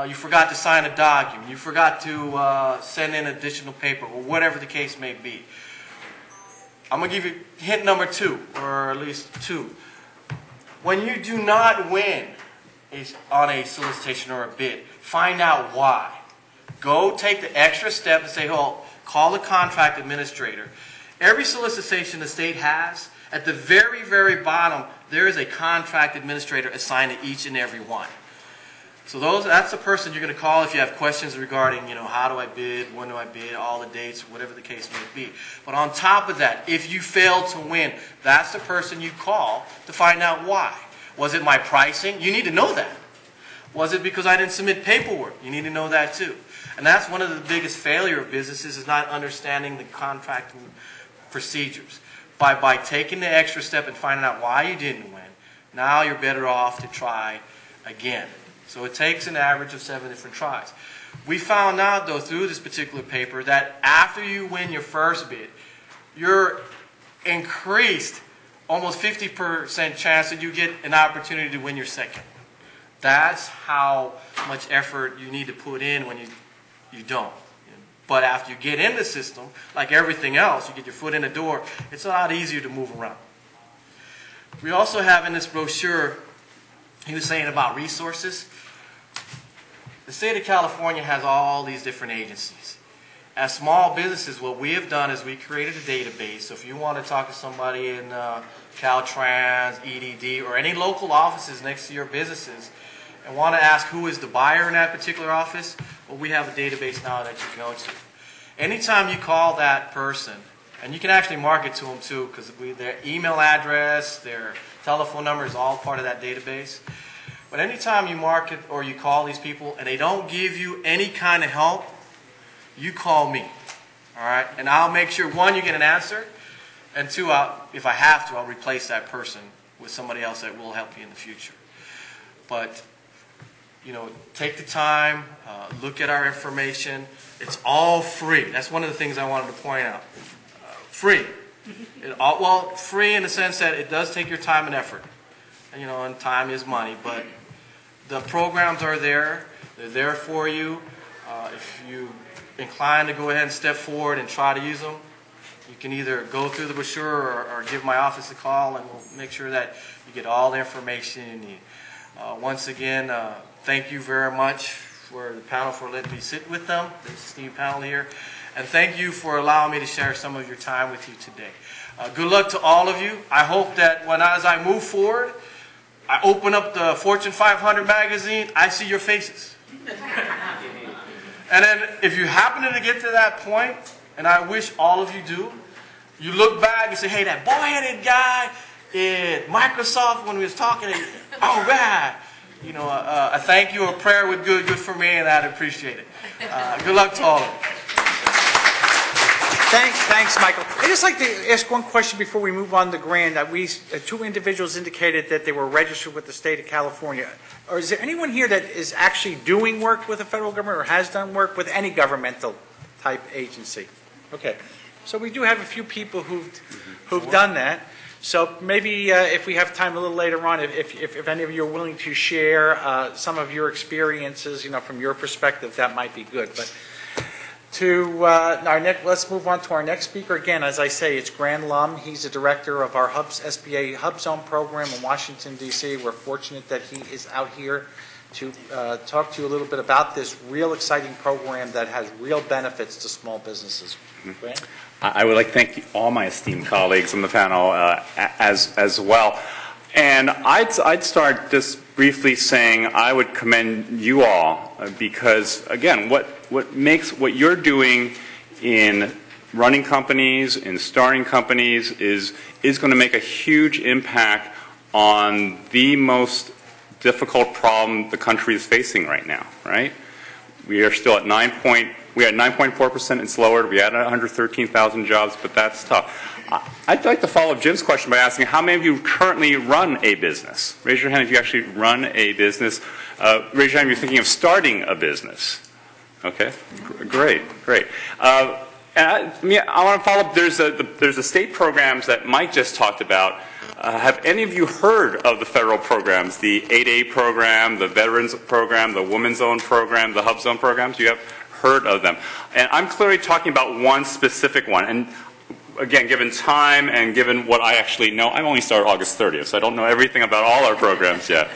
You forgot to sign a document. You forgot to send in additional paper, or whatever the case may be. I'm going to give you hint number 2, or at least 2. When you do not win on a solicitation or a bid, find out why. Go take the extra step and say, oh, call the contract administrator. Every solicitation the state has, at the very, very bottom, there is a contract administrator assigned to each and every one. So that's the person you're going to call if you have questions regarding, you know, how do I bid, when do I bid, all the dates, whatever the case may be. But on top of that, if you fail to win, that's the person you call to find out why. Was it my pricing? You need to know that. Was it because I didn't submit paperwork? You need to know that too. And that's one of the biggest failure of businesses, is not understanding the contracting procedures. By taking the extra step and finding out why you didn't win, now you're better off to try again. So it takes an average of 7 different tries. We found out, though, through this particular paper, that after you win your first bid, you're increased almost 50% chance that you get an opportunity to win your second. That's how much effort you need to put in when you don't. But after you get in the system, like everything else, you get your foot in the door, it's a lot easier to move around. We also have in this brochure, he was saying about resources. The state of California has all these different agencies. As small businesses, what we have done is we created a database. So if you want to talk to somebody in Caltrans, EDD, or any local offices next to your businesses and want to ask who is the buyer in that particular office, well, we have a database now that you can go to. Anytime you call that person, and you can actually mark it to them too, because their email address, their telephone number is all part of that database. But anytime you market or you call these people and they don't give you any kind of help, you call me. All right? And I'll make sure, 1, you get an answer, and 2, if I have to, I'll replace that person with somebody else that will help you in the future. But, you know, take the time, look at our information. It's all free. That's one of the things I wanted to point out. Free. Well, free in the sense that it does take your time and effort. You know, and time is money, but the programs are there. They're there for you. If you inclined to go ahead and step forward and try to use them, you can either go through the brochure or give my office a call, and we'll make sure that you get all the information you need. Once again, thank you very much for the panel for letting me sit with them, this esteemed panel here. And thank you for allowing me to share some of your time with you today. Good luck to all of you. I hope that as I move forward, I open up the Fortune 500 magazine, I see your faces. And then if you happen to get to that point, and I wish all of you do, you look back and say, hey, that boy-headed guy in Microsoft when we was talking, all right. You know, a thank you, a prayer would good for me, and I'd appreciate it. Good luck to all of you. Thanks, Michael. I'd just like to ask one question before we move on to grant. Two individuals indicated that they were registered with the state of California. Or is there anyone here that is actually doing work with the federal government or has done work with any governmental type agency? Okay. So we do have a few people who've done that. So maybe if we have time a little later on, if any of you are willing to share some of your experiences, from your perspective, that might be good. But let's move on to our next speaker. Again, as I say, it's Grant Lum. He's the director of our SBA Hub Zone program in Washington, D.C. We're fortunate that he is out here to talk to you a little bit about this real exciting program that has real benefits to small businesses. Grant? I would like to thank all my esteemed colleagues on the panel as well. And I'd start just briefly saying I would commend you all because, again, what you're doing in running companies, in starting companies, is going to make a huge impact on the most difficult problem the country is facing right now, right? We are still at 9.4%. It's lowered. We had 113,000 jobs, but that's tough. I'd like to follow up Jim's question by asking how many of you currently run a business? Raise your hand if you actually run a business. Raise your hand if you're thinking of starting a business. Okay, great. And I want to follow up. There's the state programs that Mike just talked about. Have any of you heard of the federal programs, the 8A program, the Veterans program, the Women's Zone program, the Hub Zone programs? You have heard of them. And I'm clearly talking about one specific one. And again, given time and given what I actually know, I've only started August 30th, so I don't know everything about all our programs yet.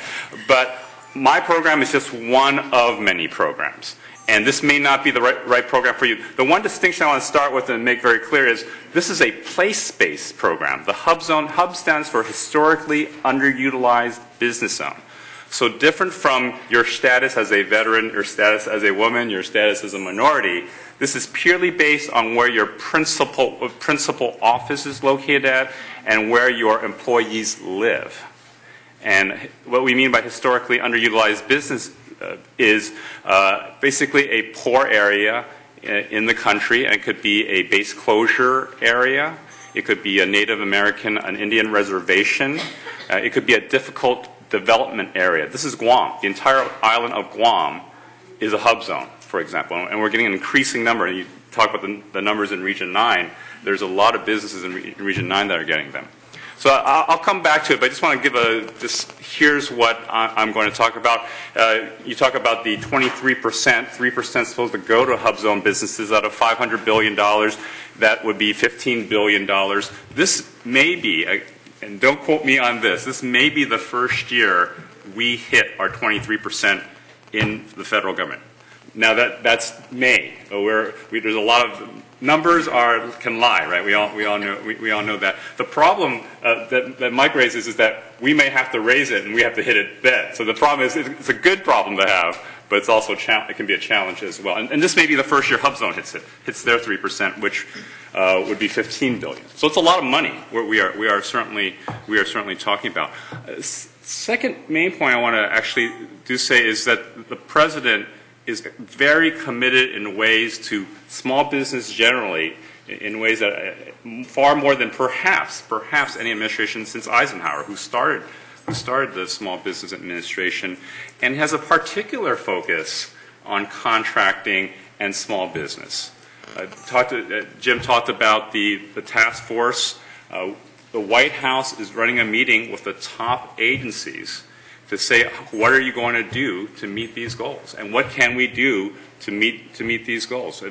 But my program is just one of many programs. And this may not be the right program for you. The one distinction I want to start with and make very clear is this is a place-based program. The Hub Zone, Hub stands for Historically Underutilized Business Zone. So different from your status as a veteran, your status as a woman, your status as a minority, this is purely based on where your principal office is located at and where your employees live. And what we mean by historically underutilized business is basically a poor area in the country, and it could be a base closure area. It could be a Native American, an Indian reservation. It could be a difficult development area. This is Guam. The entire island of Guam is a hub zone, for example, and we're getting an increasing number. And you talk about the numbers in Region 9. There's a lot of businesses in Region 9 that are getting them. So I'll come back to it, but I just want to give here's what I'm going to talk about. You talk about the 23%, 3% supposed to go to hub zone businesses out of $500 billion. That would be $15 billion. This may be, and don't quote me on this may be the first year we hit our 23% in the federal government. Now that's May. There's a lot of numbers can lie, right? We all know that. The problem that Mike raises is that we may have to raise it and we have to hit it then. So the problem is it's a good problem to have, but it's also it can be a challenge as well. And this may be the first year Hub Zone hits their 3%, which would be $15 billion. So it's a lot of money. We are certainly talking about. Second main point I want to actually say is that the president is very committed in ways to small business generally, in ways that far more than perhaps any administration since Eisenhower, who started the Small Business Administration, and has a particular focus on contracting and small business. Jim talked about the task force. The White House is running a meeting with the top agencies to say, what are you going to do to meet these goals? And what can we do to meet these goals?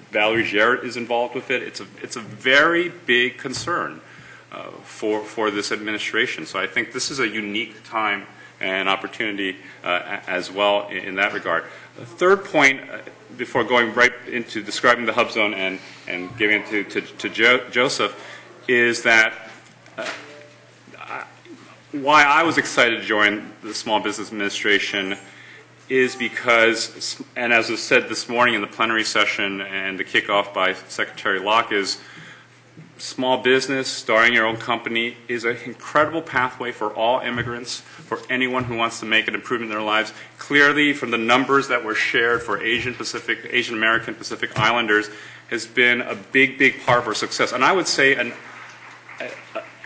Valerie Jarrett is involved with it. It's a very big concern for this administration. So I think this is a unique time and opportunity as well in that regard. The third point, before going right into describing the Hub Zone and giving it to Joseph, is that why I was excited to join the Small Business Administration is because, and as was said this morning in the plenary session and the kickoff by Secretary Locke, is small business, starting your own company, is an incredible pathway for all immigrants, for anyone who wants to make an improvement in their lives. Clearly, from the numbers that were shared for Asian American, Pacific Islanders, has been a big part of our success. And I would say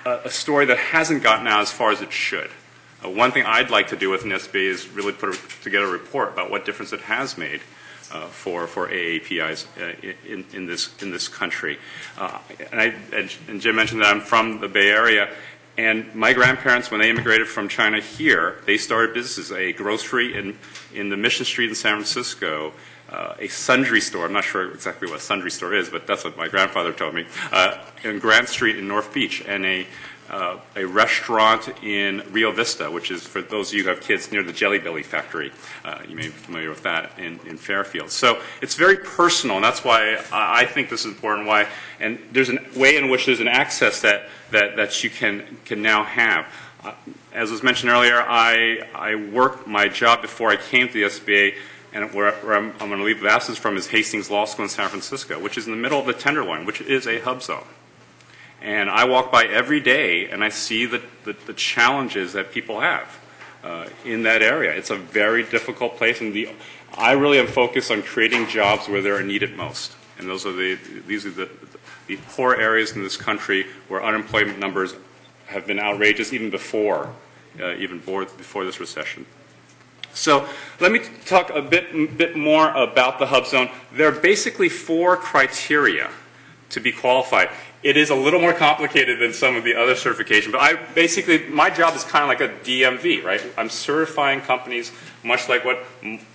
a story that hasn't gotten out as far as it should. One thing I'd like to do with an SBA is really put together a report about what difference it has made for AAPIs in this country. And Jim mentioned that I'm from the Bay Area, and my grandparents, when they immigrated from China here, they started businesses, a grocery in the Mission Street in San Francisco, a sundry store. I'm not sure exactly what a sundry store is, but that's what my grandfather told me, in Grant Street in North Beach, and a restaurant in Rio Vista, which is, for those of you who have kids, near the Jelly Belly factory. You may be familiar with that in Fairfield. So it's very personal, and that's why I think this is important. Why, and there's a way in which there's an access that you can now have. As was mentioned earlier, I worked my job before I came to the SBA, and where I'm going to leave the absence from is Hastings Law School in San Francisco, which is in the middle of the Tenderloin, which is a hub zone. And I walk by every day, and I see the challenges that people have in that area. It's a very difficult place, and I really am focused on creating jobs where they're needed most. And these are the poor areas in this country where unemployment numbers have been outrageous even before this recession. So let me talk a bit more about the hub zone. There are basically 4 criteria to be qualified. It is a little more complicated than some of the other certification, but my job is kind of like a DMV, right? I'm certifying companies, much like what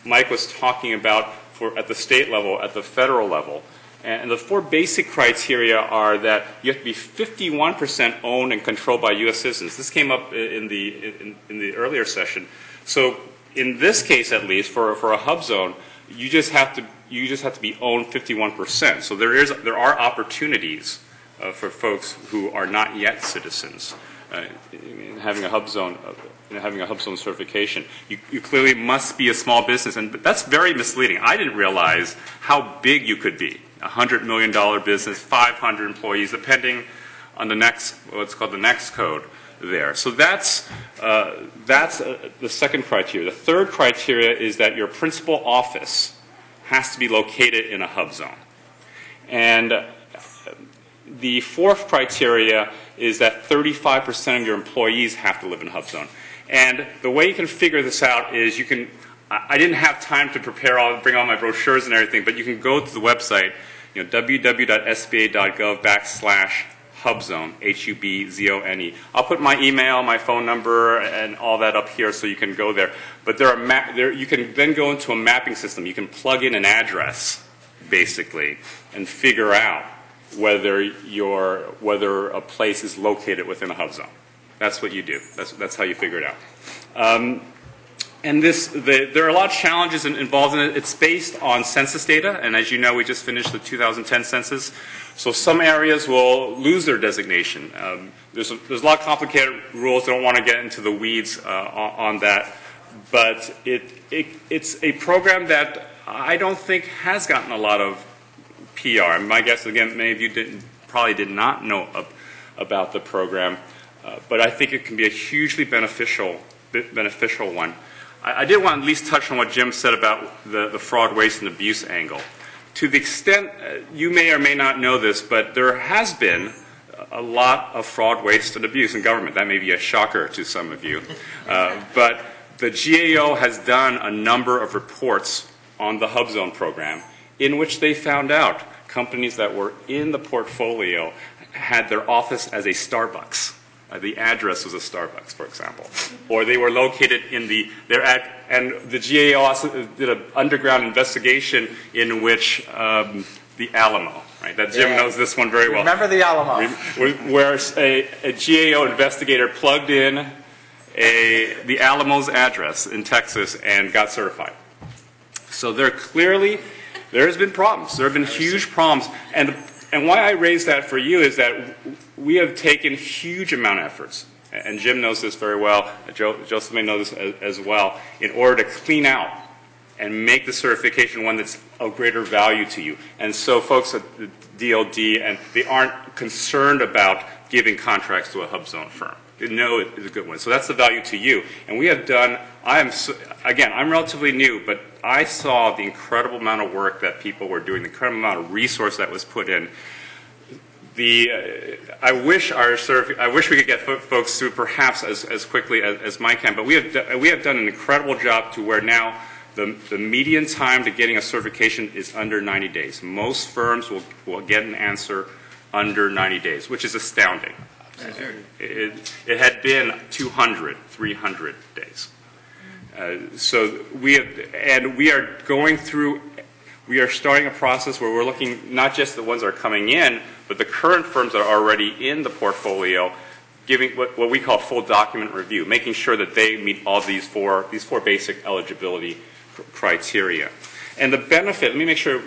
Mike was talking about at the state level, at the federal level. And the 4 basic criteria are that you have to be 51% owned and controlled by U.S. citizens. This came up in the earlier session. So in this case, at least, for a hub zone, you just have to be owned 51%. So there are opportunities for folks who are not yet citizens in having a hub zone certification. You clearly must be a small business, but that's very misleading. I didn't realize how big you could be. $100 million business, 500 employees, depending on what's called the next code there. So that's the second criteria. The third criteria is that your principal office has to be located in a hub zone. And the fourth criteria is that 35% of your employees have to live in a hub zone. And the way you can figure this out is I didn't have time to bring all my brochures and everything, but you can go to the website, www.sba.gov/hubzone, HUBZONE. I'll put my email, my phone number, and all that up here so you can go there. But you can then go into a mapping system. You can plug in an address, basically, and figure out whether a place is located within a hub zone. That's what you do. That's how you figure it out. And there are a lot of challenges involved in it. It's based on census data, and as you know, we just finished the 2010 census. So some areas will lose their designation. There's a lot of complicated rules. I don't want to get into the weeds on that, but it's a program that I don't think has gotten a lot of PR. My guess, again, many of you probably did not know about the program, but I think it can be a hugely beneficial one. I did want to at least touch on what Jim said about the fraud, waste, and abuse angle. To the extent, you may or may not know this, but there has been a lot of fraud, waste, and abuse in government. That may be a shocker to some of you. But the GAO has done a number of reports on the Hub Zone program in which they found out companies that were in the portfolio had their office as a Starbucks. The address was a Starbucks, for example. Or they were located and the GAO also did an underground investigation in which the Alamo, right? That Jim knows this one very well. Remember the Alamo. Where a GAO investigator plugged in the Alamo's address in Texas and got certified. So there has been problems. There have been huge problems. And why I raise that for you is that we have taken huge amount of efforts, and Jim knows this very well, Joseph may know this as well, in order to clean out and make the certification one that's of greater value to you. And so folks at the DOD, and they aren't concerned about giving contracts to a hub zone firm. They know it is a good one. So that's the value to you. And we have done, again, I'm relatively new, but I saw the incredible amount of work that people were doing, the incredible amount of resource that was put in. I wish we could get folks through perhaps as quickly as Mike can, but we have done an incredible job to where now the median time to getting a certification is under 90 days. Most firms will get an answer under 90 days, which is astounding. It had been 200, 300 days. So we are going through. We are starting a process where we're looking not just the ones that are coming in, but the current firms that are already in the portfolio, giving what we call full document review, making sure that they meet all these four basic eligibility criteria. And the benefit, let me make sure,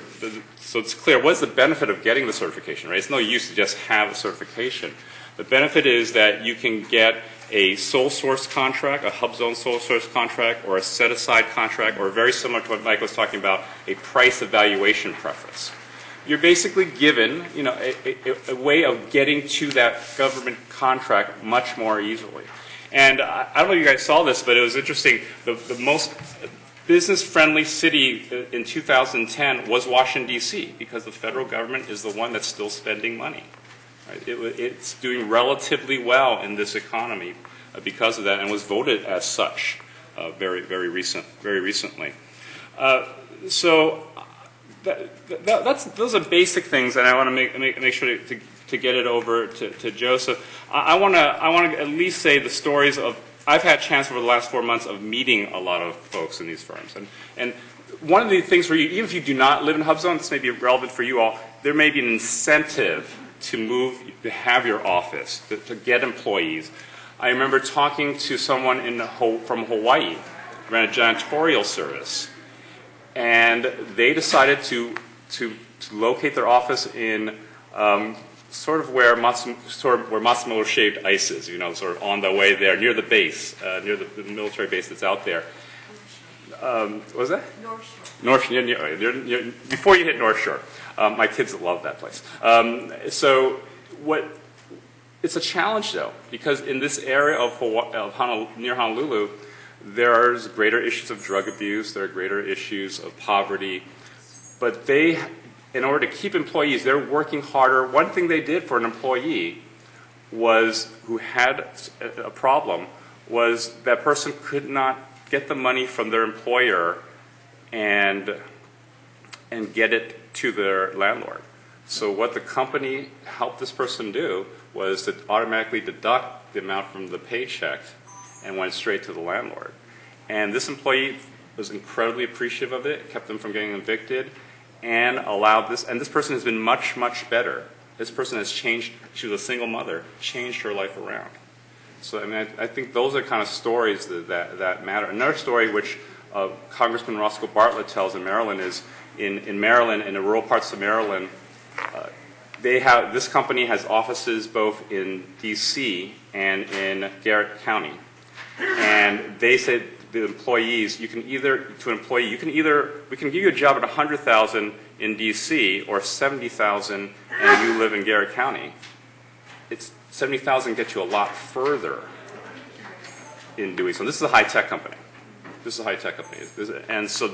so it's clear, what's the benefit of getting the certification, right? It's no use to just have a certification. The benefit is that you can get a sole source contract, a hub zone sole source contract, or a set aside contract, or very similar to what Mike was talking about, a price evaluation preference. You're basically given, a way of getting to that government contract much more easily. And I don't know if you guys saw this, but it was interesting. The most business-friendly city in 2010 was Washington, D.C., because the federal government is the one that's still spending money. Right? It's doing relatively well in this economy because of that, and was voted as such very recently. So those are basic things, and I want to make sure to get it over to Joseph. I want to at least say the stories of. I've had a chance over the last 4 months of meeting a lot of folks in these firms, and one of the things for you, even if you do not live in Hub Zone, this may be relevant for you all. There may be an incentive to have your office, to get employees. I remember talking to someone from Hawaii, ran a janitorial service, and they decided to locate their office in sort of where Matsumoto shaved ice is, sort of on the way there, near the base, near the military base that's out there. What was that? North Shore. Before you hit North Shore. My kids love that place. It's a challenge, though, because in this area near Honolulu, there's greater issues of drug abuse, there are greater issues of poverty, but in order to keep employees, they're working harder. One thing they did for an employee who had a problem was that person could not get the money from their employer and get it to their landlord. So what the company helped this person do was to automatically deduct the amount from the paycheck and went straight to the landlord. And this employee was incredibly appreciative of it, kept them from getting evicted, and allowed this. And this person has been much, much better. This person has changed. She was a single mother, changed her life around. So I think those are kind of stories that matter. Another story which Congressman Roscoe Bartlett tells in Maryland is in Maryland, in the rural parts of Maryland, this company has offices both in D.C. and in Garrett County, and they said the employees, we can give you a job at $100,000 in D.C. or $70,000 and you live in Garrett County. It's $70,000 gets you a lot further in doing so. This is a high-tech company. And so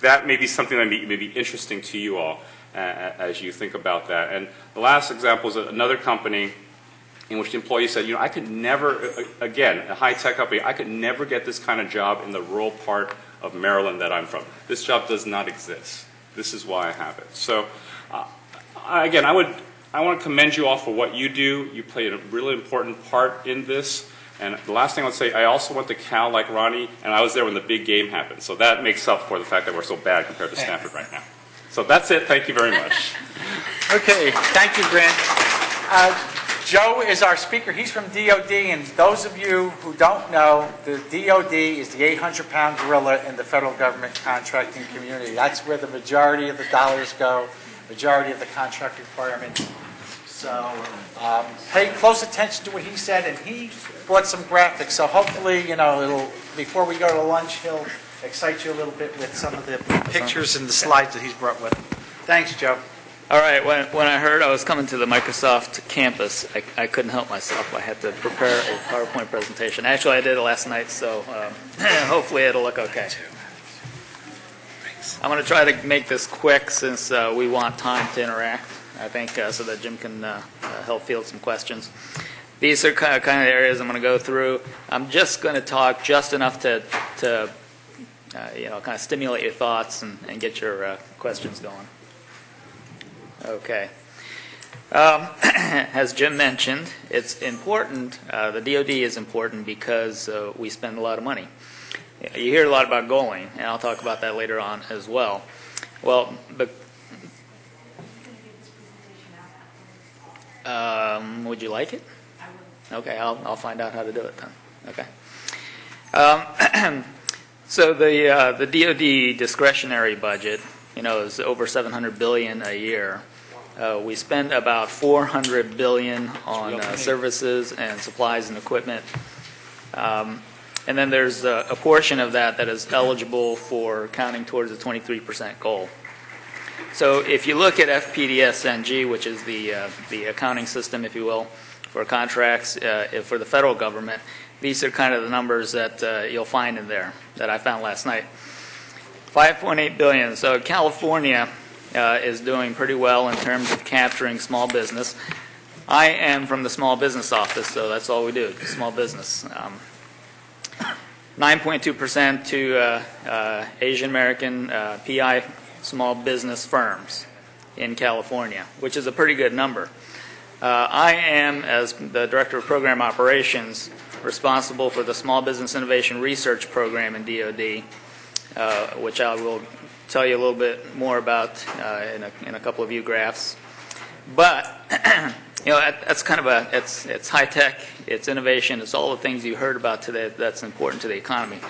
that may be something that may be interesting to you all as you think about that. And the last example is another company in which the employee said, I could never, again, a high-tech company, I could never get this kind of job in the rural part of Maryland that I'm from. This job does not exist. This is why I have it. So, again, I want to commend you all for what you do. You play a really important part in this. And the last thing I would say, I also went to Cal like Ronnie, and I was there when the big game happened. So that makes up for the fact that we're so bad compared to Stanford right now. So that's it. Thank you very much. Okay. Thank you, Grant. Joe is our speaker. He's from DOD, and those of you who don't know, the DOD is the 800-pound gorilla in the federal government contracting community. That's where the majority of the dollars go, majority of the contract requirements. So pay close attention to what he said, and he brought some graphics. So hopefully, before we go to lunch, he'll excite you a little bit with some of the pictures and the slides that he's brought with him. Thanks, Joe. All right, when I heard I was coming to the Microsoft campus, I couldn't help myself. I had to prepare a PowerPoint presentation. Actually, I did it last night, so hopefully it'll look okay. I'm going to try to make this quick since we want time to interact, I think, so that Jim can help field some questions. These are kind of the areas I'm going to go through. I'm just going to talk just enough to kind of stimulate your thoughts and get your questions going. Okay. As Jim mentioned, it's important, the DoD is important because we spend a lot of money. You hear a lot about goaling, and I'll talk about that later on as well. Well, would you like it? Okay, I'll find out how to do it then. Okay. So the DoD discretionary budget, is over $700 billion a year. We spend about $400 billion on services and supplies and equipment. And then there's a portion of that is eligible for counting towards the 23% goal. So if you look at FPDS-NG, which is the accounting system, if you will, for contracts for the federal government, these are kind of the numbers that you'll find in there that I found last night. $5.8 billion. So California is doing pretty well in terms of capturing small business. I am from the small business office, so that's all we do, small business. 9.2% to Asian American PI small business firms in California, which is a pretty good number. I am, as the Director of Program Operations, responsible for the Small Business Innovation Research Program in DoD, which I will tell you a little bit more about in a couple of view graphs. But that's kind of it's high tech, it's innovation, it's all the things you heard about today that's important to the economy.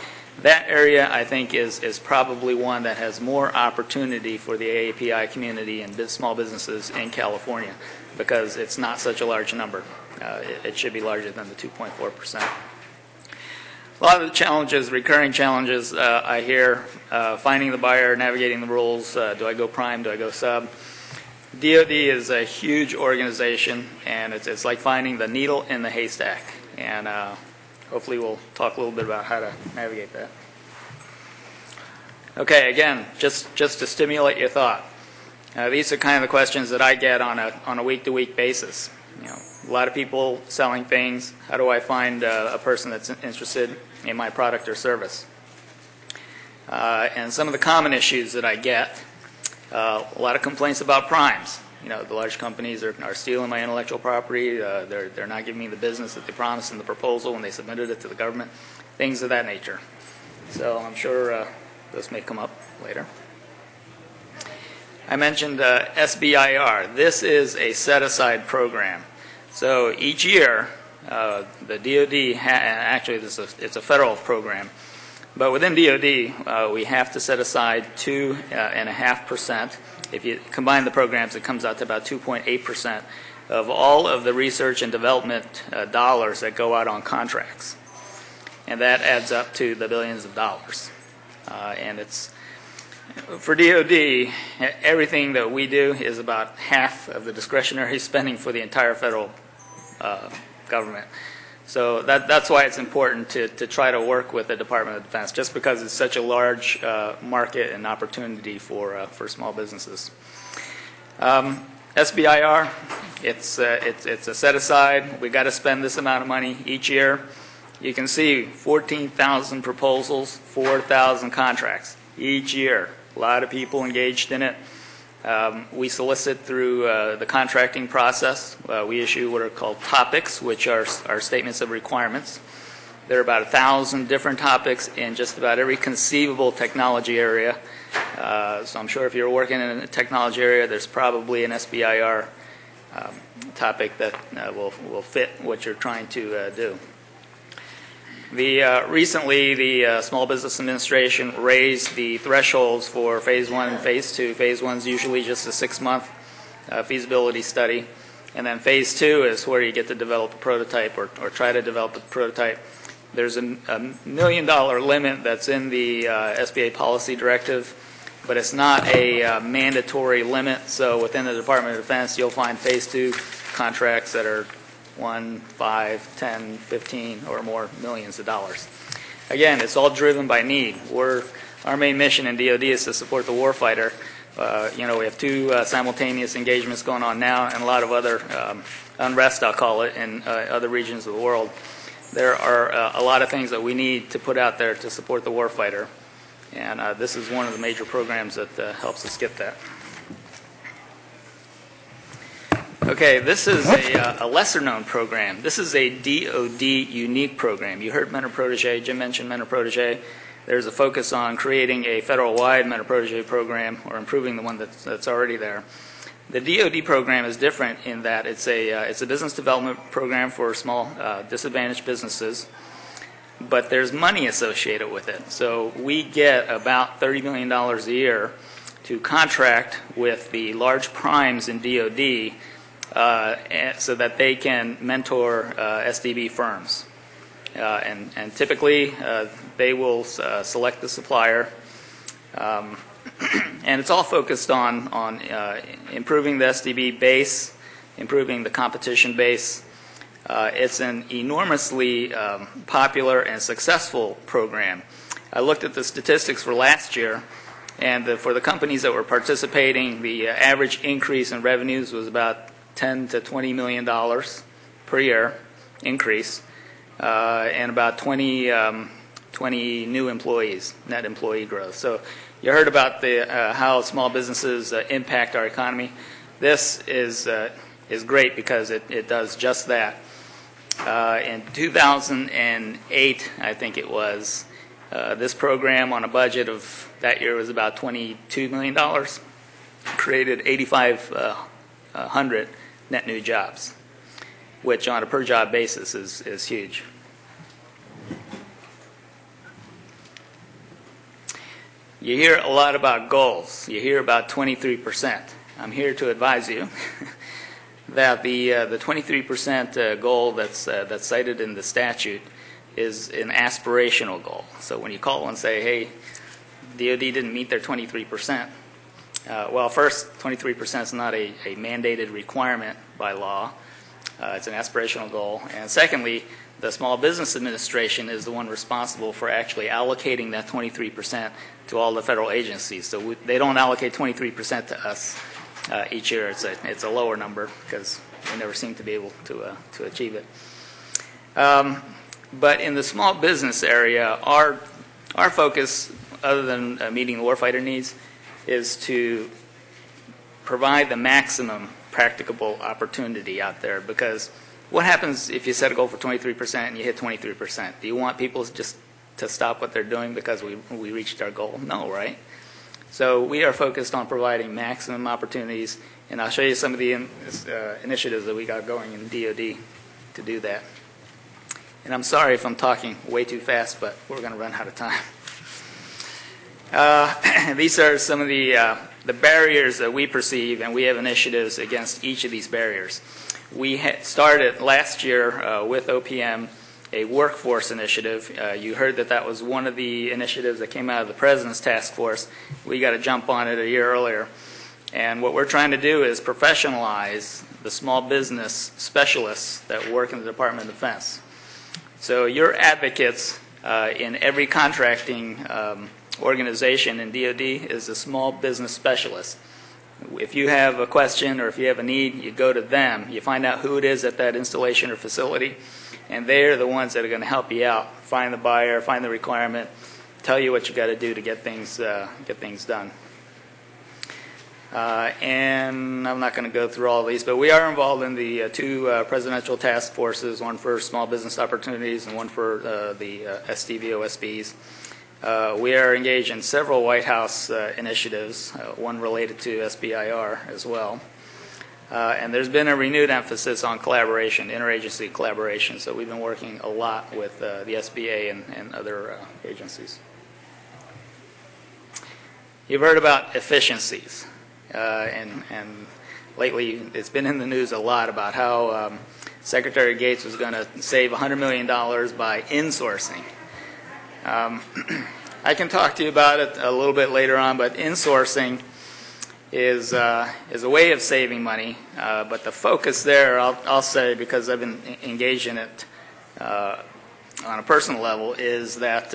That area, I think, is probably one that has more opportunity for the AAPI community and small businesses in California because it's not such a large number. It should be larger than the 2.4%. A lot of the challenges, recurring challenges, I hear, finding the buyer, navigating the rules, do I go prime, do I go sub? DoD is a huge organization, and it's like finding the needle in the haystack. And hopefully we'll talk a little bit about how to navigate that. Okay, again, just to stimulate your thought. These are kind of the questions that I get on a week-to-week basis. A lot of people selling things. How do I find a person that's interested in my product or service? And some of the common issues that I get, a lot of complaints about primes. The large companies are stealing my intellectual property. They're not giving me the business that they promised in the proposal when they submitted it to the government. Things of that nature. So I'm sure this may come up later. I mentioned SBIR. This is a set-aside program. So each year, the DoD, actually it's a federal program, but within DoD, we have to set aside 2.5%. If you combine the programs, it comes out to about 2.8% of all of the research and development dollars that go out on contracts. And that adds up to the billions of dollars. And it's, for DoD, everything that we do is about half of the discretionary spending for the entire federal government. So that's why it's important to try to work with the Department of Defense, just because it's such a large market and opportunity for small businesses. SBIR, it's a set aside. We got to spend this amount of money each year. You can see 14,000 proposals, 4,000 contracts each year. A lot of people engaged in it. We solicit through the contracting process. We issue what are called topics, which are statements of requirements. There are about 1,000 different topics in just about every conceivable technology area. So I'm sure if you're working in a technology area, there's probably an SBIR topic that will fit what you're trying to do. Recently, the Small Business Administration raised the thresholds for Phase 1 and Phase 2. Phase 1 is usually just a 6-month feasibility study. And then Phase 2 is where you get to develop a prototype or try to develop a prototype. There's a $1 million limit that's in the SBA policy directive but it's not a mandatory limit. So within the Department of Defense, you'll find Phase 2 contracts that are 1, 5, 10, 15, or more millions of dollars. Again, it's all driven by need. Our main mission in DoD is to support the warfighter. We have 2 simultaneous engagements going on now, and a lot of other unrest, I'll call it, in other regions of the world. There are a lot of things that we need to put out there to support the warfighter, and this is one of the major programs that helps us get that. Okay, this is a lesser-known program. This is a DoD unique program. You heard Mentor Protege. Jim mentioned Mentor Protege. There's a focus on creating a federal-wide Mentor Protege program, or improving the one that's already there. The DoD program is different in that it's a business development program for small disadvantaged businesses, but there's money associated with it. So we get about $30 million a year to contract with the large primes in DoD so that they can mentor SDB firms. And typically they will select the supplier. And it's all focused on improving the SDB base, improving the competition base. It's an enormously popular and successful program. I looked at the statistics for last year, and for the companies that were participating, the average increase in revenues was about $10 to $20 million per year increase, and about 20 new employees, net employee growth. So you heard about how small businesses impact our economy. This is great because it does just that. In 2008, I think it was, this program on a budget of that year was about $22 million, created 8,500 net new jobs, which on a per job basis is huge. You hear a lot about goals. You hear about 23%. I'm here to advise you that the 23% goal that's cited in the statute is an aspirational goal. So when you call and say, hey, DoD didn't meet their 23%, well, first, 23% is not a mandated requirement by law. It's an aspirational goal. And secondly, the Small Business Administration is the one responsible for actually allocating that 23% to all the federal agencies. So they don't allocate 23% to us each year. It's a lower number because we never seem to be able to achieve it. But in the small business area, our focus, other than meeting the warfighter needs, is to provide the maximum practicable opportunity out there. Because what happens if you set a goal for 23% and you hit 23%? Do you want people just to stop what they're doing because we reached our goal? No, right? So we are focused on providing maximum opportunities, and I'll show you some of the initiatives that we got going in DoD to do that. And I'm sorry if I'm talking way too fast, but we're going to run out of time. These are some of the barriers that we perceive, and we have initiatives against each of these barriers. We started last year with OPM a workforce initiative. You heard that was one of the initiatives that came out of the President's task force. We got to jump on it a year earlier. And what we're trying to do is professionalize the small business specialists that work in the Department of Defense. So your advocates in every contracting organization in DoD is a small business specialist. If you have a question or if you have a need, you go to them. You find out who it is at that installation or facility, and they're the ones that are going to help you out. Find the buyer, find the requirement, tell you what you got to do to get things done. And I'm not going to go through all of these, but we are involved in the two presidential task forces, one for small business opportunities and one for the SDV OSBs. We are engaged in several White House initiatives, one related to SBIR as well. And there's been a renewed emphasis on collaboration, interagency collaboration, so we've been working a lot with the SBA and other agencies. You've heard about efficiencies, and lately it's been in the news a lot about how Secretary Gates was going to save $100 million by insourcing. I can talk to you about it a little bit later on, but insourcing is a way of saving money. But the focus there, I'll say, because I've been engaged in it on a personal level, is that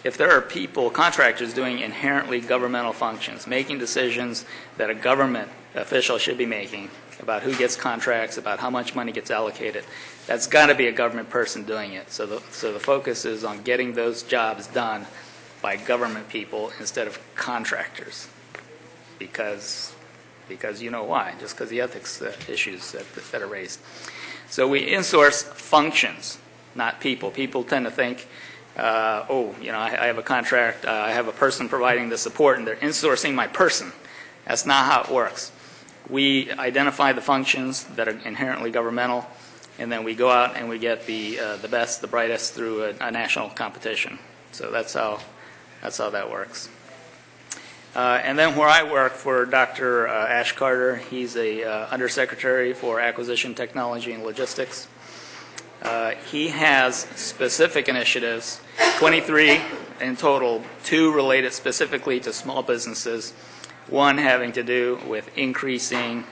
if there are people, contractors, doing inherently governmental functions, making decisions that a government official should be making about who gets contracts, about how much money gets allocated, that's got to be a government person doing it. So the focus is on getting those jobs done by government people instead of contractors, because you know why, just because the ethics issues that are raised. So we insource functions, not people. People tend to think, I have a contract, I have a person providing the support, and they're insourcing my person. That's not how it works. We identify the functions that are inherently governmental, and then we go out and we get the best, the brightest through a national competition. So that's how that works. And then where I work for Dr. Ash Carter, he's a Undersecretary for Acquisition Technology and Logistics. He has specific initiatives, 23 in total, 2 related specifically to small businesses, 1 having to do with increasing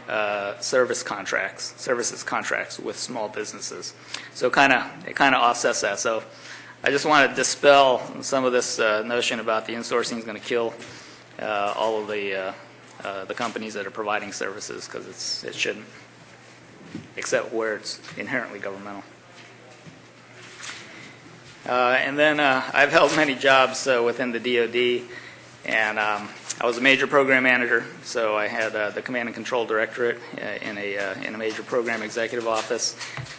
services contracts with small businesses. So it kind of offsets that. So I just want to dispel some of this notion about the insourcing is going to kill all of the companies that are providing services, because it shouldn't, except where it's inherently governmental. And then I've held many jobs within the DoD, and I was a major program manager, so I had the Command and Control Directorate in a major program executive office.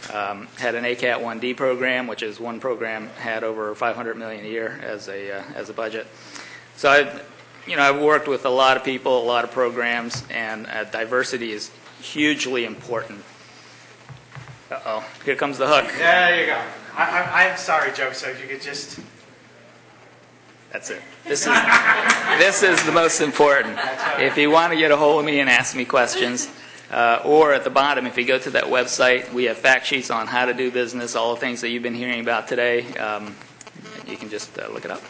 Had an ACAT 1D program, which is one program had over $500 million a year as a budget. So I've worked with a lot of people, a lot of programs, and diversity is hugely important. Uh-oh, here comes the hook. There you go. I'm sorry, Joe, so if you could just... That's it. This is the most important. If you want to get a hold of me and ask me questions, or at the bottom, if you go to that website, we have fact sheets on how to do business, all the things that you've been hearing about today. You can just look it up.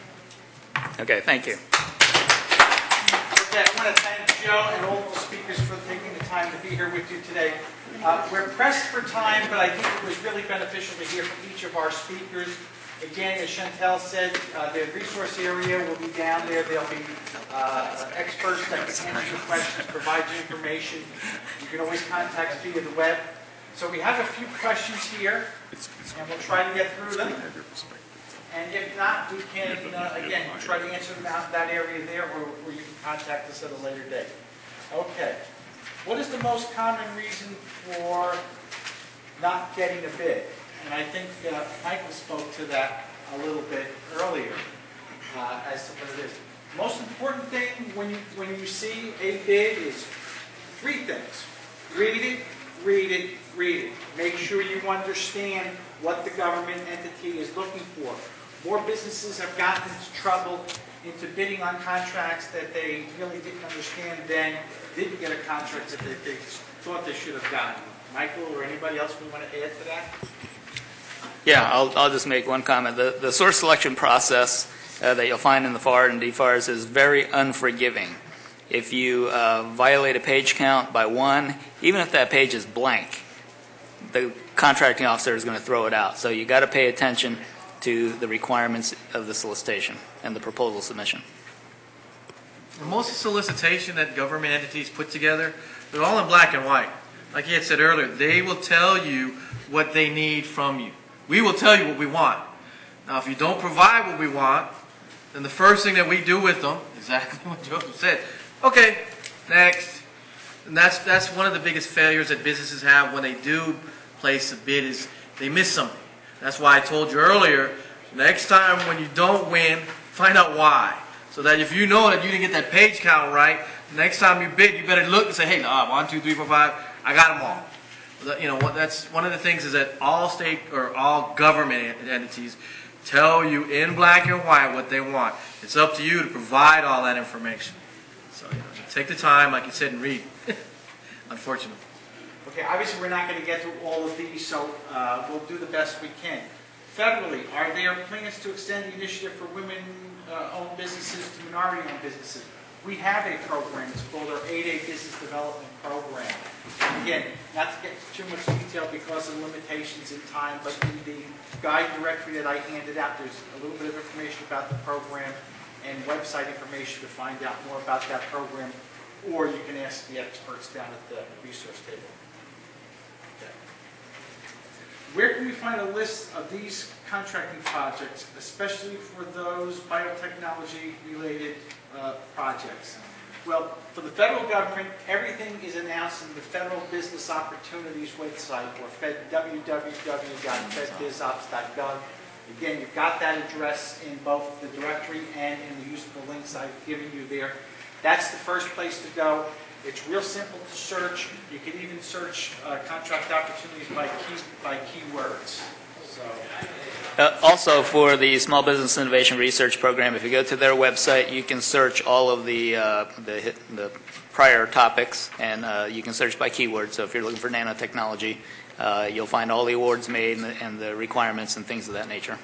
Okay, thank you. Okay, I want to thank Joe and all the speakers for taking the time to be here with you today. We're pressed for time, but I think it was really beneficial to hear from each of our speakers. Again, as Chantel said, the resource area will be down there. There'll be experts that can answer your questions, provide you information. You can always contact us via the web. So we have a few questions here, and we'll try to get through them. And if not, we can, again, try to answer them out in that area there, or you can contact us at a later date. Okay. What is the most common reason for not getting a bid? And I think Michael spoke to that a little bit earlier as to what it is. The most important thing when you see a bid is 3 things. Read it, read it, read it. Make sure you understand what the government entity is looking for. More businesses have gotten into trouble into bidding on contracts that they really didn't understand then, didn't get a contract that they thought they should have gotten. Michael or anybody else we want to add to that? Yeah, I'll just make one comment. The source selection process that you'll find in the FAR and DFARS is very unforgiving. If you violate a page count by 1, even if that page is blank, the contracting officer is going to throw it out. So you got to pay attention to the requirements of the solicitation and the proposal submission. Most of the solicitation that government entities put together, they're all in black and white. Like he had said earlier, they will tell you what they need from you. We will tell you what we want. Now, if you don't provide what we want, then the first thing that we do with them, exactly what Joseph said, okay, next. And that's one of the biggest failures that businesses have when they do place a bid, is they miss something. That's why I told you earlier, next time when you don't win, find out why. So that if you know that you didn't get that page count right, next time you bid, you better look and say, hey, 1, 2, 3, 4, 5, I got them all. That's one of the things is that all state or all government entities tell you in black and white what they want. It's up to you to provide all that information. So take the time, like you said, and read. Unfortunately. Okay, obviously we're not going to get through all of these, so we'll do the best we can. federally, are there plans to extend the initiative for women-owned businesses to minority-owned businesses? We have a program. It's called our 8A Business Development Program. Again, not to get too much detail because of limitations in time, but in the guide directory that I handed out, there's a little bit of information about the program and website information to find out more about that program, or you can ask the experts down at the resource table. Okay. Where can we find a list of these contracting projects, especially for those biotechnology-related projects? Well, for the federal government, everything is announced in the Federal Business Opportunities website, or www.fedbizops.gov. Again, you've got that address in both the directory and in the useful links I've given you there. That's the first place to go. It's real simple to search. You can even search contract opportunities by keywords. So. Also, for the Small Business Innovation Research Program, if you go to their website, you can search all of the prior topics, and you can search by keywords. So if you're looking for nanotechnology, you'll find all the awards made and the requirements and things of that nature.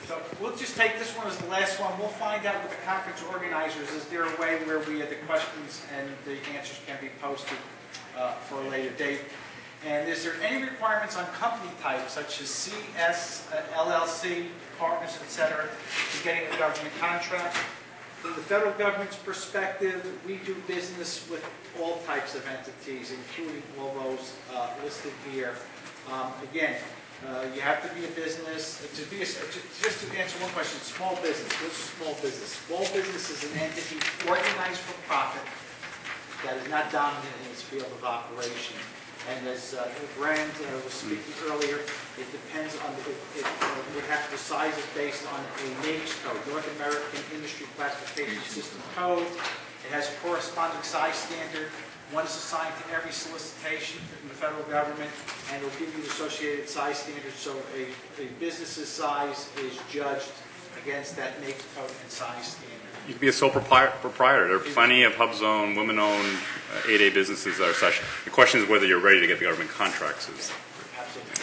So we'll just take this one as the last one. We'll find out with the conference organizers, is there a way where the questions and the answers can be posted for a later date? And is there any requirements on company types, such as CS, LLC, partners, etc., to getting a government contract? From the federal government's perspective, we do business with all types of entities, including all those listed here. Again, you have to be a business. Just to answer one question, small business. What's a small business? Small business is an entity organized for profit that is not dominant in its field of operation. And as Brand was speaking earlier, it depends on the size is based on a NAICS code, North American Industry Classification System code. It has a corresponding size standard. One is assigned to every solicitation from the federal government, and it will give you the associated size standards. So a business's size is judged against that NAICS code and size standard. You can be a sole proprietor. There are plenty of hub-zone, women-owned 8A businesses that are such. The question is whether you're ready to get the government contracts. Absolutely.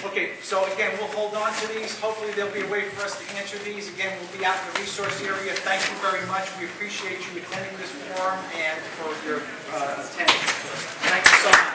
Okay, so again, we'll hold on to these. Hopefully there'll be a way for us to answer these. Again, we'll be out in the resource area. Thank you very much. We appreciate you attending this forum and for your attendance. Thank you so much.